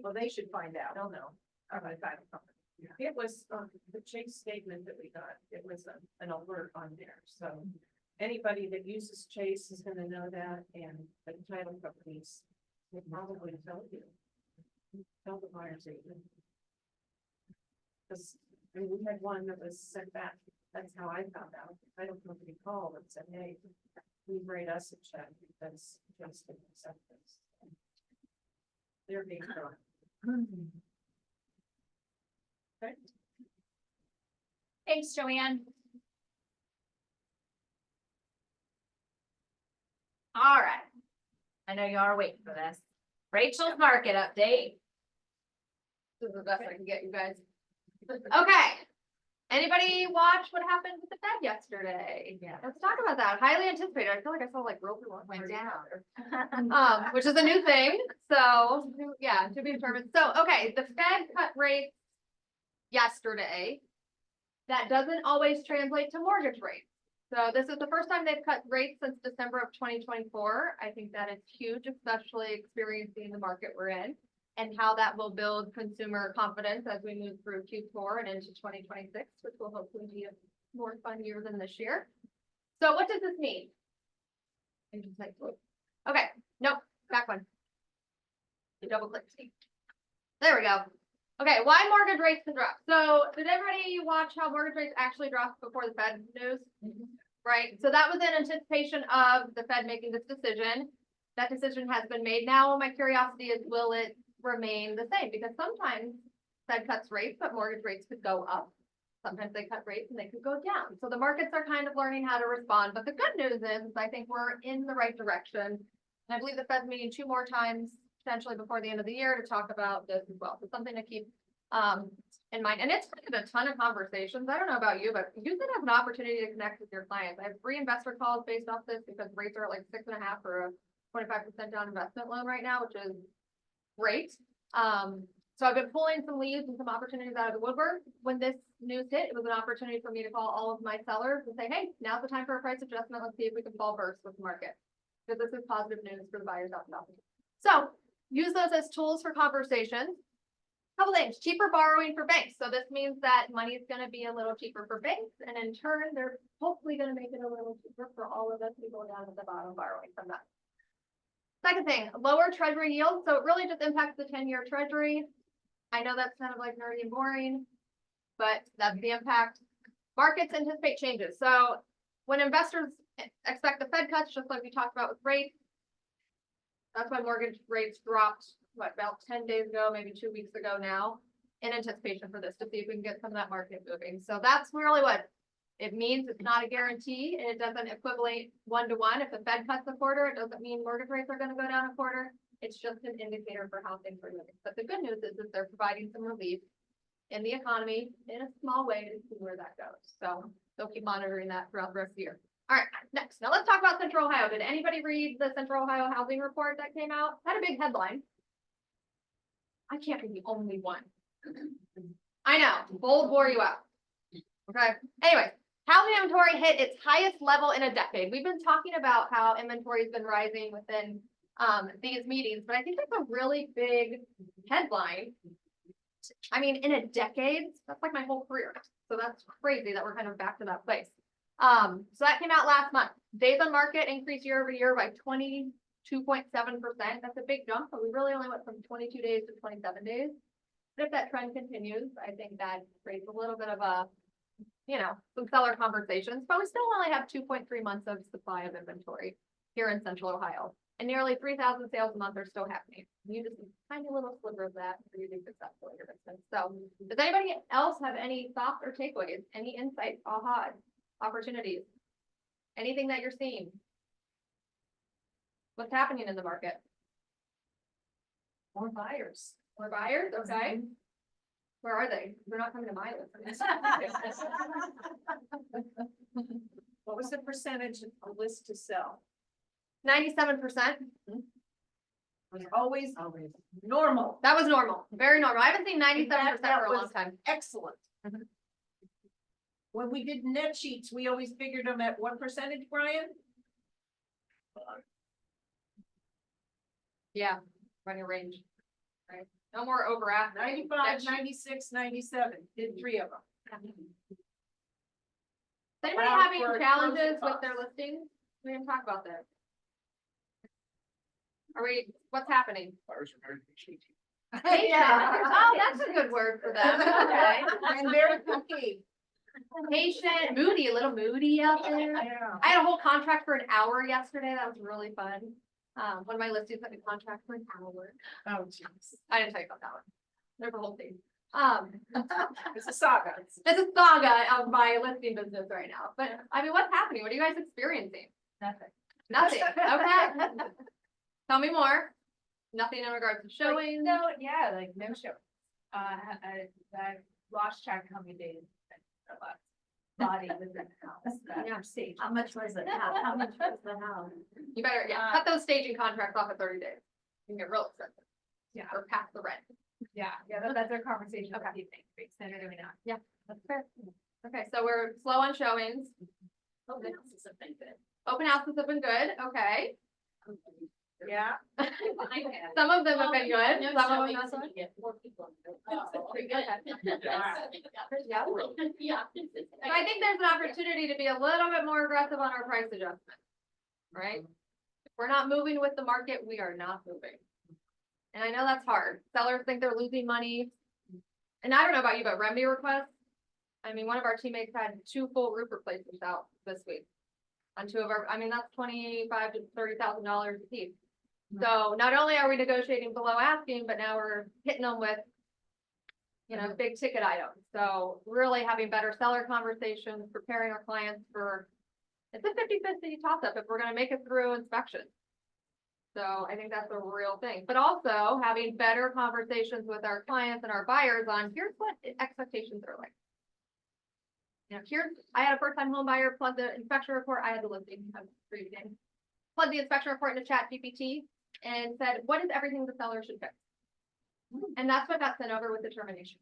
well, they should find out. They'll know. Or the title company. It was the Chase statement that we got. It was an alert on there. So anybody that uses Chase is gonna know that, and the title companies will probably tell you. Tell the buyer's agent. Because, I mean, we had one that was sent back. That's how I found out. The title company called and said, hey, please write us a check because Chase didn't accept this. They're being thrown. Thanks, Joanne. All right. I know you are waiting for this. Rachel's market update. This is the best I can get you guys. Okay. Anybody watch what happened with the Fed yesterday? Yeah. Let's talk about that. Highly anticipated. I feel like I saw like real people Went down. which is a new thing. So, yeah, to be determined. So, okay, the Fed cut rates yesterday. That doesn't always translate to mortgage rates. So this is the first time they've cut rates since December of 2024. I think that is huge, especially experiencing the market we're in and how that will build consumer confidence as we move through Q4 and into 2026, which will hopefully be a more fun year than this year. So what does this mean? Okay, nope, back one. You double click. There we go. Okay, why mortgage rates can drop? So did everybody watch how mortgage rates actually dropped before the Fed news? Right, so that was in anticipation of the Fed making this decision. That decision has been made now. My curiosity is, will it remain the same? Because sometimes Fed cuts rates, but mortgage rates could go up. Sometimes they cut rates and they could go down. So the markets are kind of learning how to respond. But the good news is I think we're in the right direction. And I believe the Fed's meeting 2 more times potentially before the end of the year to talk about this as well. So something to keep in mind. And it's been a ton of conversations. I don't know about you, but use it as an opportunity to connect with your clients. I have 3 investor calls based off this because rates are at like 6.5 for a 25% down investment loan right now, which is great. So I've been pulling some leads and some opportunities out of the woodwork. When this news hit, it was an opportunity for me to call all of my sellers and say, hey, now's the time for a price adjustment. Let's see if we can fall first with the market. Because this is positive news for the buyers out there. So use those as tools for conversations. Couple things, cheaper borrowing for banks. So this means that money is going to be a little cheaper for banks. And in turn, they're hopefully going to make it a little cheaper for all of us people down at the bottom borrowing from that. Second thing, lower treasury yields. So it really just impacts the 10-year treasury. I know that's kind of like nerdy and boring, but that's the impact. Markets anticipate changes. So when investors expect the Fed cuts, just like we talked about with rates, that's why mortgage rates dropped, what, about 10 days ago, maybe 2 weeks ago now, in anticipation for this, to see if we can get some of that market moving. So that's really what it means. It's not a guarantee, and it doesn't equivalent 1-to-1. If the Fed cuts a quarter, it doesn't mean mortgage rates are going to go down a quarter. It's just an indicator for how things are moving. But the good news is that they're providing some relief in the economy in a small way to see where that goes. So they'll keep monitoring that throughout the rest of the year. All right, next. Now let's talk about Central Ohio. Did anybody read the Central Ohio housing report that came out? Had a big headline. I can't be the only one. I know, bold wore you out. Okay, anyway, housing inventory hit its highest level in a decade. We've been talking about how inventory has been rising within these meetings, but I think that's a really big headline. I mean, in a decade, that's like my whole career. So that's crazy that we're kind of back to that place. So that came out last month. Days on market increased year over year by 22.7%. That's a big jump, but we really only went from 22 days to 27 days. But if that trend continues, I think that creates a little bit of a, some seller conversations, but we still only have 2.3 months of supply of inventory here in Central Ohio. And nearly 3,000 sales a month are still happening. You just need a tiny little sliver of that for you to be successful in your business. So does anybody else have any thoughts or takeaways? Any insights, ahas, opportunities? Anything that you're seeing? What's happening in the market? More buyers. More buyers, okay. Where are they? They're not coming to my list. What was the percentage of list to sell? 97%. Was always normal. That was normal, very normal. I haven't seen 97% That for a long was time. excellent. When we did net sheets, we always figured them at what percentage, Brian? Yeah, running range, right? No more over after. 95, 96, 97, did 3 of them. Is anybody Wow, having for challenges closing with their listings? We didn't talk about that. What's happening? Patient. Oh, that's a good word for them. Okay. And very cookie. Patient, moody, a little moody out there. Yeah. I had a whole contract for an hour yesterday. That was really fun. One of my listings had a contract for an hour. Oh, jeez. I didn't tell you about that one. There's a whole thing. It's a saga. It's a saga of my listing business right now, but I mean, what's happening? What are you guys experiencing? Nothing. Nothing, okay. Tell me more. Nothing in regards to showing. No, yeah, like no show. I lost track of how many days. Body was in the house. Yeah. Stage. How much was it? How much was the house? You better, yeah, cut those staging contracts off at 30 days. You can get real expensive. Yeah. Or past the rent. Yeah, that's our conversation. Okay. This evening. Extended or not. Yeah, that's fair. Okay, so we're slow on showings. Open houses have been good. Open houses have been good, okay. Yeah. Some of them have been good, No some of them showings not so and much. you get more people. Pretty good. Yeah. Yeah. So I think there's an opportunity to be a little bit more aggressive on our price adjustment. Right? If we're not moving with the market, we are not moving. And I know that's hard. Sellers think they're losing money. And I don't know about you, but remedy requests. I mean, one of our teammates had 2 full roof replacements out this week. On 2 of our, I mean, that's $25,000 to $30,000 a piece. So not only are we negotiating below asking, but now we're hitting them with, you know, big ticket items. So really having better seller conversations, preparing our clients for, it's a 50-50 toss up if we're gonna make it through inspection. So I think that's a real thing, but also having better conversations with our clients and our buyers on here's what expectations are like. You know, here's, I had a first time home buyer plug the inspection report, I had the listing, plug the inspection report into Chat GPT and said, what is everything the seller should fix? And that's what got sent over with the termination.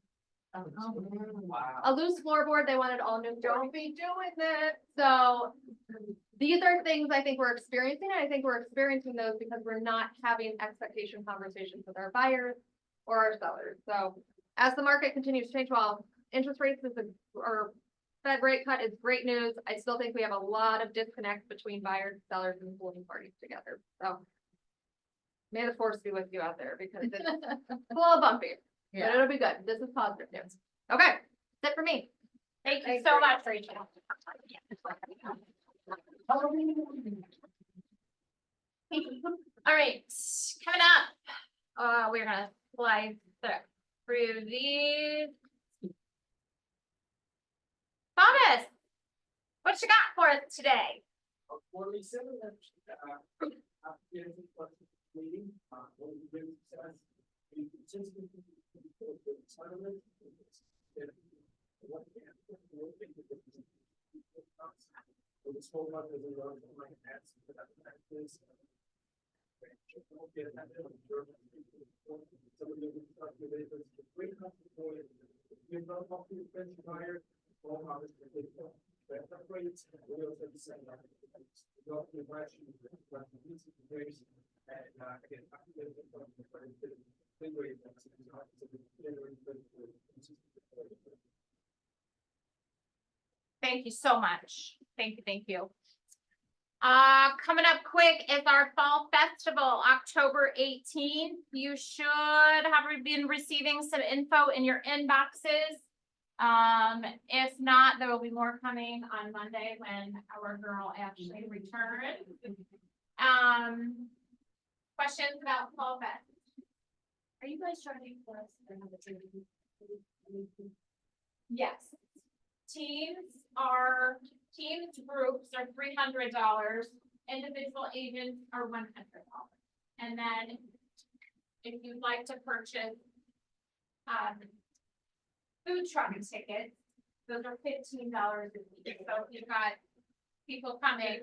Wow. A loose floorboard, they wanted all new. Don't be doing that. So these are things I think we're experiencing, and I think we're experiencing those because we're not having expectation conversations with our buyers or our sellers. So as the market continues to change, while interest rates is or Fed rate cut is great news, I still think we have a lot of disconnect between buyers, sellers, and holding parties together. So may the force be with you out there because it's a little bumpy, but it'll be good. This is positive news. Okay, that's it for me. Thank you so much, Rachel. All right, coming up, we're gonna fly through these. Thomas, what you got for us today? Thank you so much. Thank you, thank you. Coming up quick is our fall festival, October 18th. You should have been receiving some info in your inboxes. If not, there will be more coming on Monday when our girl Ashley returns. Questions about fall fest? Are you guys charging for us? Yes. Teams groups are $300, individual agents are $100. And then if you'd like to purchase food truck tickets, those are $15 a piece. So if you've got people coming,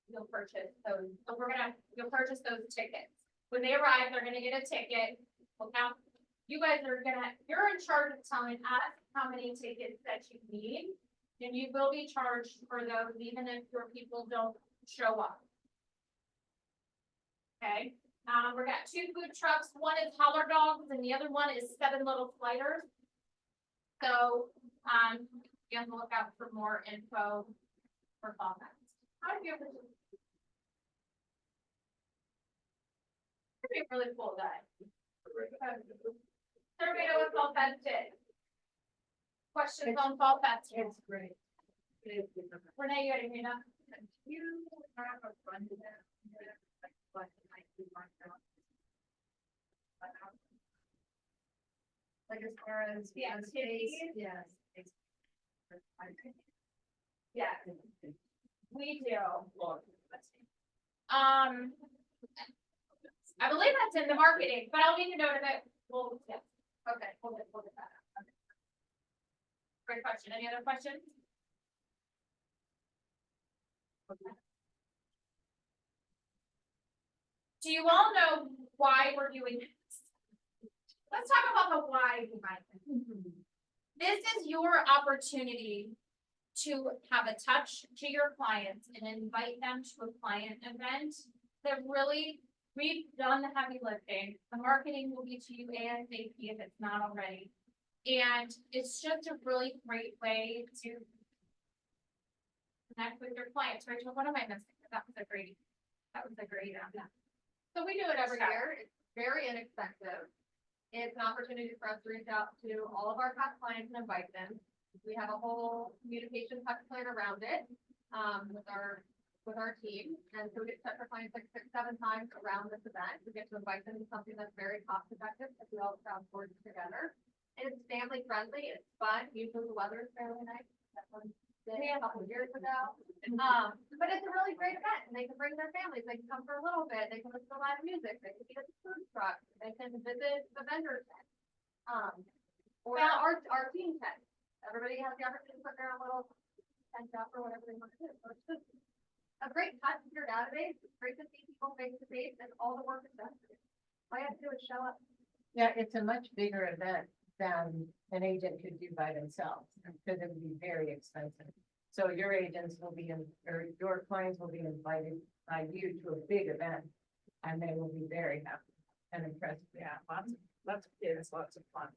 you'll purchase those. So you'll purchase those tickets. When they arrive, they're gonna get a ticket. Well, now you guys you're in charge of telling us how many tickets that you need. And you will be charged for those even if your people don't show up. Okay, we got 2 food trucks. One is Holler Dogs and the other one is 7 Little Sliders. So, be on the lookout for more info for Fall Fest. How do you ever? It'd be a really cool day. Survey to what Fall Fest is. Questions on Fall Fest? It's great. Renee, you had anything? You have a fun event. Like as far as. Yeah, space, space. yes. Yeah, we do. I believe that's in the marketing, but I'll make a note of it. Well, yeah. Okay, hold it that. Okay. Great question. Any other questions? Okay. Do you all know why we're doing this? Let's talk about the why behind it. This is your opportunity to have a touch to your clients and invite them to a client event that really, we've done the heavy lifting. The marketing will be to you ASAP if it's not already. And it's just a really great way to connect with your clients. Rachel, what am I missing? That was a great. So we do it every year. It's very inexpensive. It's an opportunity for us to reach out to all of our past clients and invite them. We have a whole communication touch plan around it, with our team. And so we get touch our clients like 6, 7 times around this event. We get to invite them to something that's very cost effective, as we all crowd board together. And it's family friendly, it's fun. Usually the weather is fairly nice. That one day, a couple of years ago. But it's a really great event, and they can bring their families, they can come for a little bit, they can listen to live music, they can be at the food truck, they can visit the vendor tent. Or our team tent, everybody has the opportunity to put their own little tent up or whatever they want to do, so it's just a great touch to your database, it's great to see people face to face, and all the work is done. All you have to do is show up. Yeah, it's a much bigger event than an agent could do by themselves, because it would be very expensive. So your agents will be or your clients will be invited by you to a big event, and they will be very happy and impressed. Yeah, lots of kids, lots of fun.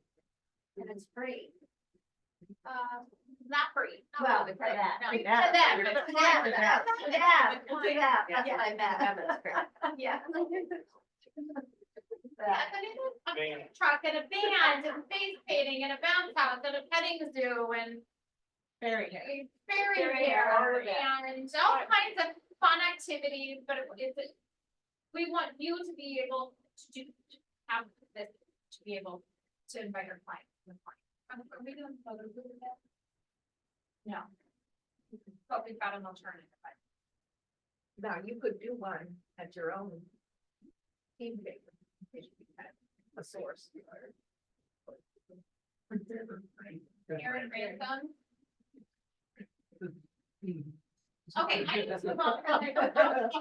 And it's free. Not free. Well, for that. No, For to that. them. Yeah, that's what I meant. Yeah. Yeah, but it is a food truck and a band and face painting and a bounce house and a petting zoo and Very. fairy hair and all kinds of fun activities, but we want you to be able to have this, to be able to invite your clients. Are we doing photos with that? No. But we've got an alternative. Now, you could do one at your own team paper. If you had a source. Aaron Ransom. Okay, I need to move on. I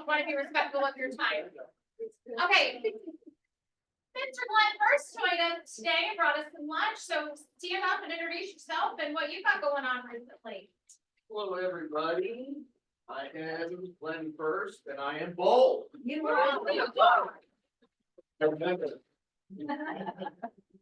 want to be respectful of your time. Okay. Mr. Glenn first joined us today and brought us some lunch, so stand up and introduce yourself and what you've got going on recently. Hello, everybody. I am Glenn First, and I am bold. You are.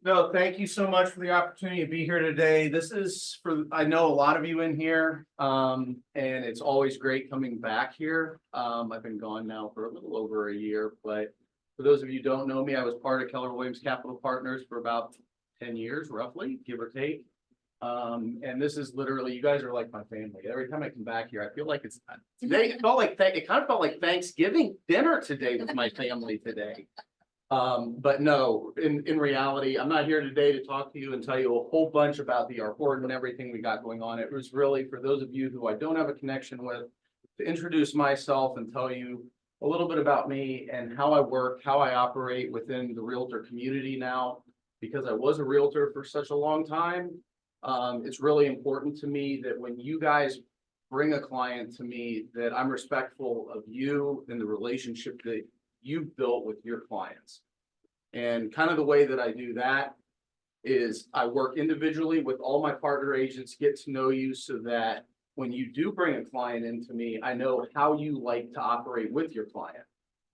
No, thank you so much for the opportunity to be here today. This is for, I know a lot of you in here, and it's always great coming back here. I've been gone now for a little over a year, but for those of you who don't know me, I was part of Keller Williams Capital Partners for about 10 years, roughly, give or take. And this is literally, you guys are like my family. Every time I come back here, I feel like it's today. It kind of felt like Thanksgiving dinner today with my family today. But no, in reality, I'm not here today to talk to you and tell you a whole bunch about the report and everything we got going on. It was really for those of you who I don't have a connection with, to introduce myself and tell you a little bit about me and how I work, how I operate within the realtor community now, because I was a realtor for such a long time. It's really important to me that when you guys bring a client to me, that I'm respectful of you and the relationship that you've built with your clients. And kind of the way that I do that is I work individually with all my partner agents, get to know you so that when you do bring a client into me, I know how you like to operate with your client.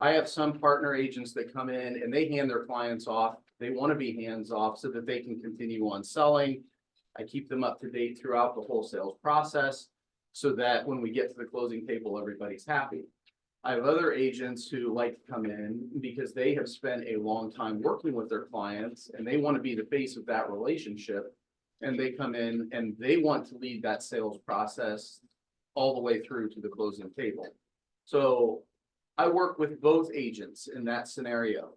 I have some partner agents that come in and they hand their clients off. They want to be hands off so that they can continue on selling. I keep them up to date throughout the whole sales process so that when we get to the closing table, everybody's happy. I have other agents who like to come in because they have spent a long time working with their clients and they want to be the face of that relationship. And they come in and they want to lead that sales process all the way through to the closing table. So I work with both agents in that scenario.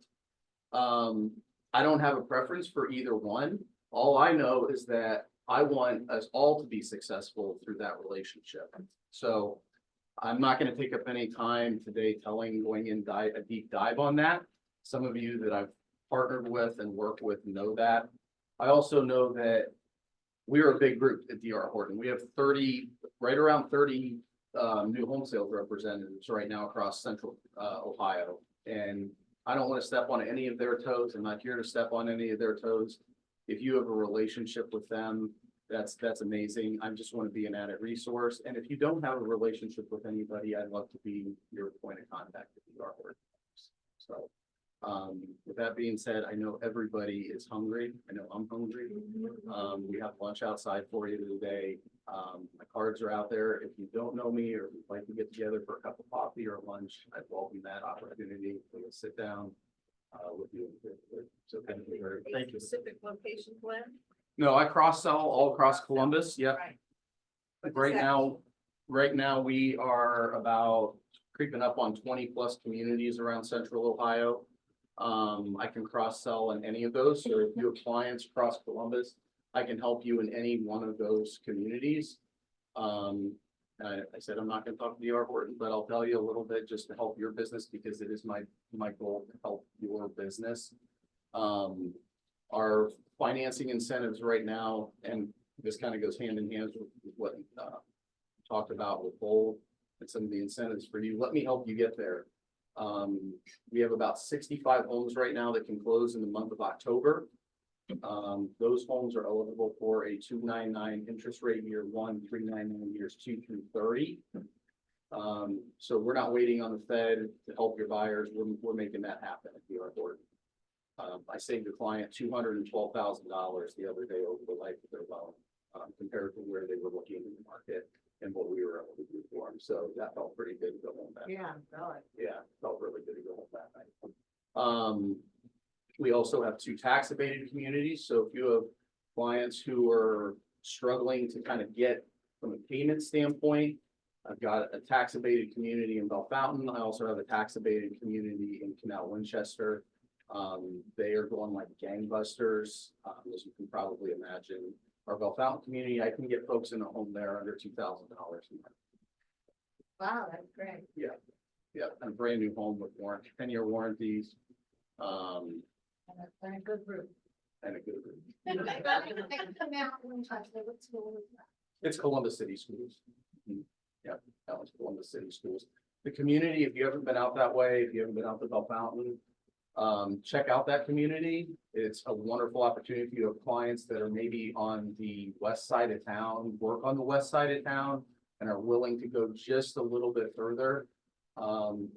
I don't have a preference for either one. All I know is that I want us all to be successful through that relationship. So I'm not gonna take up any time today going in a deep dive on that. Some of you that I've partnered with and worked with know that. I also know that we are a big group at DR Horton. We have right around 30 new home sales representatives right now across central Ohio. And I don't want to step on any of their toes. I'm not here to step on any of their toes. If you have a relationship with them, that's amazing. I just want to be an added resource. And if you don't have a relationship with anybody, I'd love to be your point of contact at DR Horton. So with that being said, I know everybody is hungry. I know I'm hungry. We have lunch outside for you today. My cards are out there. If you don't know me or would like to get together for a cup of coffee or lunch, I'd welcome that opportunity. We'll sit down with you. So thank you. Specific location plan? No, I cross sell all across Columbus. Yep. Right. Right now we are about creeping up on 20 plus communities around central Ohio. I can cross sell in any of those. So if you have clients across Columbus, I can help you in any one of those communities. I said, I'm not gonna talk to DR Horton, but I'll tell you a little bit just to help your business because it is my goal to help your business. Our financing incentives right now, and this kind of goes hand in hand with what talked about with Bold and some of the incentives for you. Let me help you get there. We have about 65 homes right now that can close in the month of October. Those homes are eligible for a 299 interest rate year 1, 399 years 2 through 30. So we're not waiting on the Fed to help your buyers. We're making that happen at DR Horton. I saved a client $212,000 the other day over the life of their loan, compared to where they were looking in the market and what we were able to do for them. So that felt pretty good to go home that night. Yeah, felt really good to go home that night. We also have 2 tax abated communities. So if you have clients who are struggling to kind of get from a payment standpoint, I've got a tax abated community in Bell Fountain. I also have a tax abated community in Canal Winchester. They are going like gangbusters, as you can probably imagine. Our Bell Fountain community, I can get folks in a home there under $2,000 a month. Wow, that's great. Yeah, and a brand new home with 10-year warranties. And a good group. And a good group. What school is that? It's Columbus City Schools. Yeah, that was Columbus City Schools. The community, if you haven't been out that way, if you haven't been out to Bell Fountain, check out that community. It's a wonderful opportunity if you have clients that are maybe on the west side of town, work on the west side of town, and are willing to go just a little bit further.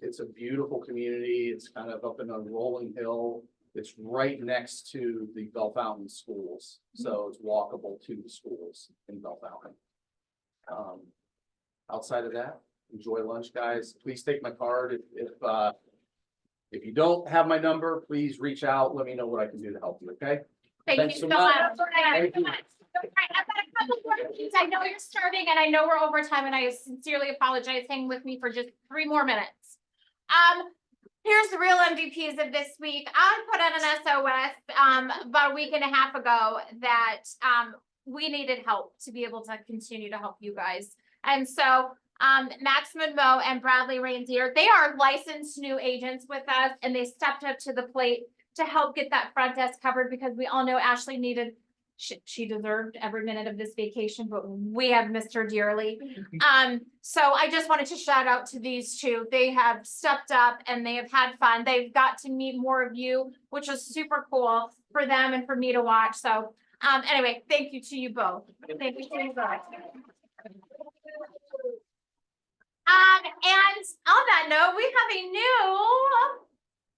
It's a beautiful community. It's kind of up in a rolling hill. It's right next to the Bell Fountain schools. So it's walkable to the schools in Bell Fountain. Outside of that, enjoy lunch, guys. Please take my card. If you don't have my number, please reach out. Let me know what I can do to help you, okay? Thank Thanks you so so much. much. Thank you. I've got a couple more things. I know you're starting and I know we're over time and I sincerely apologize. Hang with me for just 3 more minutes. Here's the real MVPs of this week. I put out an SOS about a week and a half ago that we needed help to be able to continue to help you guys. And so Max Monroe and Bradley Reindeer, they are licensed new agents with us and they stepped up to the plate to help get that front desk covered because we all know Ashley needed, she deserved every minute of this vacation, but we have missed her dearly. So I just wanted to shout out to these 2. They have stepped up and they have had fun. They've got to meet more of you, which was super cool for them and for me to watch. So anyway, thank you to you both. Thank you to you both. And on that note, we have a new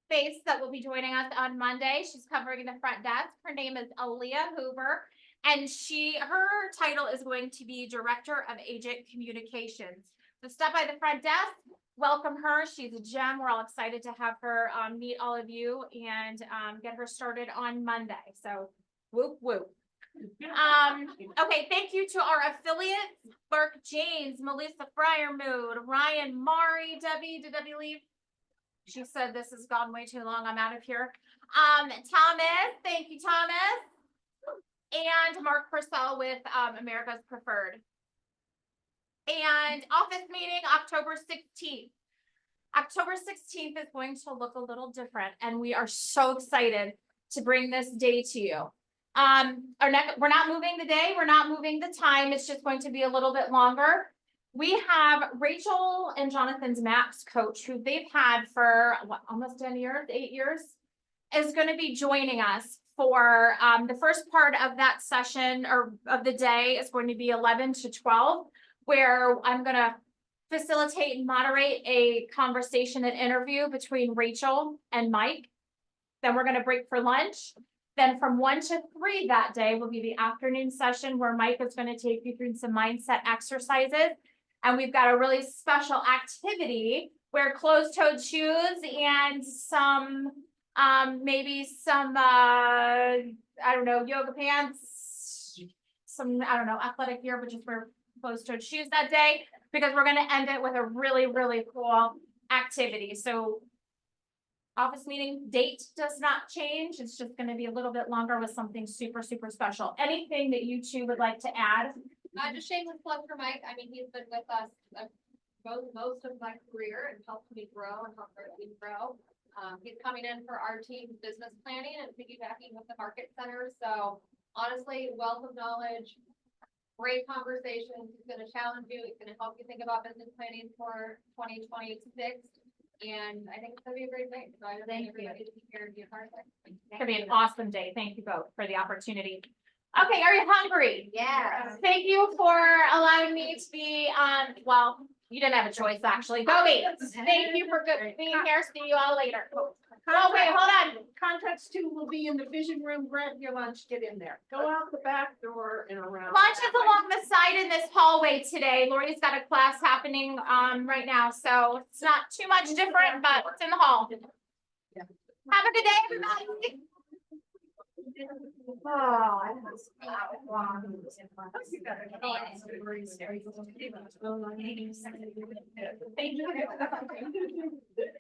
face that will be joining us on Monday. She's covering the front desk. Her name is Aaliyah Hoover, and her title is going to be Director of Agent Communications. So stop by the front desk, welcome her. She's a gem. We're all excited to have her meet all of you and get her started on Monday. So whoop whoop. Okay, thank you to our affiliates, Burke James, Melissa Fryermood, Ryan Mari, Debbie, did Debbie leave? She said this has gone way too long. I'm out of here. Thomas, thank you, Thomas. And Mark Purcell with America's Preferred. And office meeting October 16th. October 16th is going to look a little different, and we are so excited to bring this day to you. We're not moving the day, we're not moving the time, it's just going to be a little bit longer. We have Rachel and Jonathan's Maps coach, who they've had for what, almost 10 years, 8 years, is going to be joining us for the first part of that session or of the day is going to be 11 to 12, where I'm going to facilitate and moderate a conversation and interview between Rachel and Mike. Then we're going to break for lunch. Then from 1 to 3 that day will be the afternoon session where Mike is going to take you through some mindset exercises. And we've got a really special activity where closed-toed shoes and some, maybe some, I don't know, yoga pants, some, I don't know, athletic gear, but just wear closed-toed shoes that day, because we're going to end it with a really, really cool activity. So office meeting date does not change. It's just going to be a little bit longer with something super, super special. Anything that you two would like to add? Just shameless plug for Mike. I mean, he's been with us most of my career and helped me grow and helped our team grow. He's coming in for our team's business planning and piggybacking with the market center. So honestly, wealth of knowledge, great conversation. He's going to challenge you. He's going to help you think about business planning for 2026. And I think it's going to be a great day. So I would like everybody to be here and be a part of it. It's going to be an awesome day. Thank you both for the opportunity. Okay, are you hungry? Yeah. Thank you for allowing me to be on, well, you didn't have a choice, actually. Go eat. Thank you for being here. See you all later. Oh, wait, hold on. Contracts 2 will be in the vision room. Grab your lunch, get in there. Go out the back door and around. Lunch is along the side in this hallway today. Lori's got a class happening right now, so it's not too much different, but it's in the hall. Yeah. Have a good day, everybody. Oh, I was Thank you.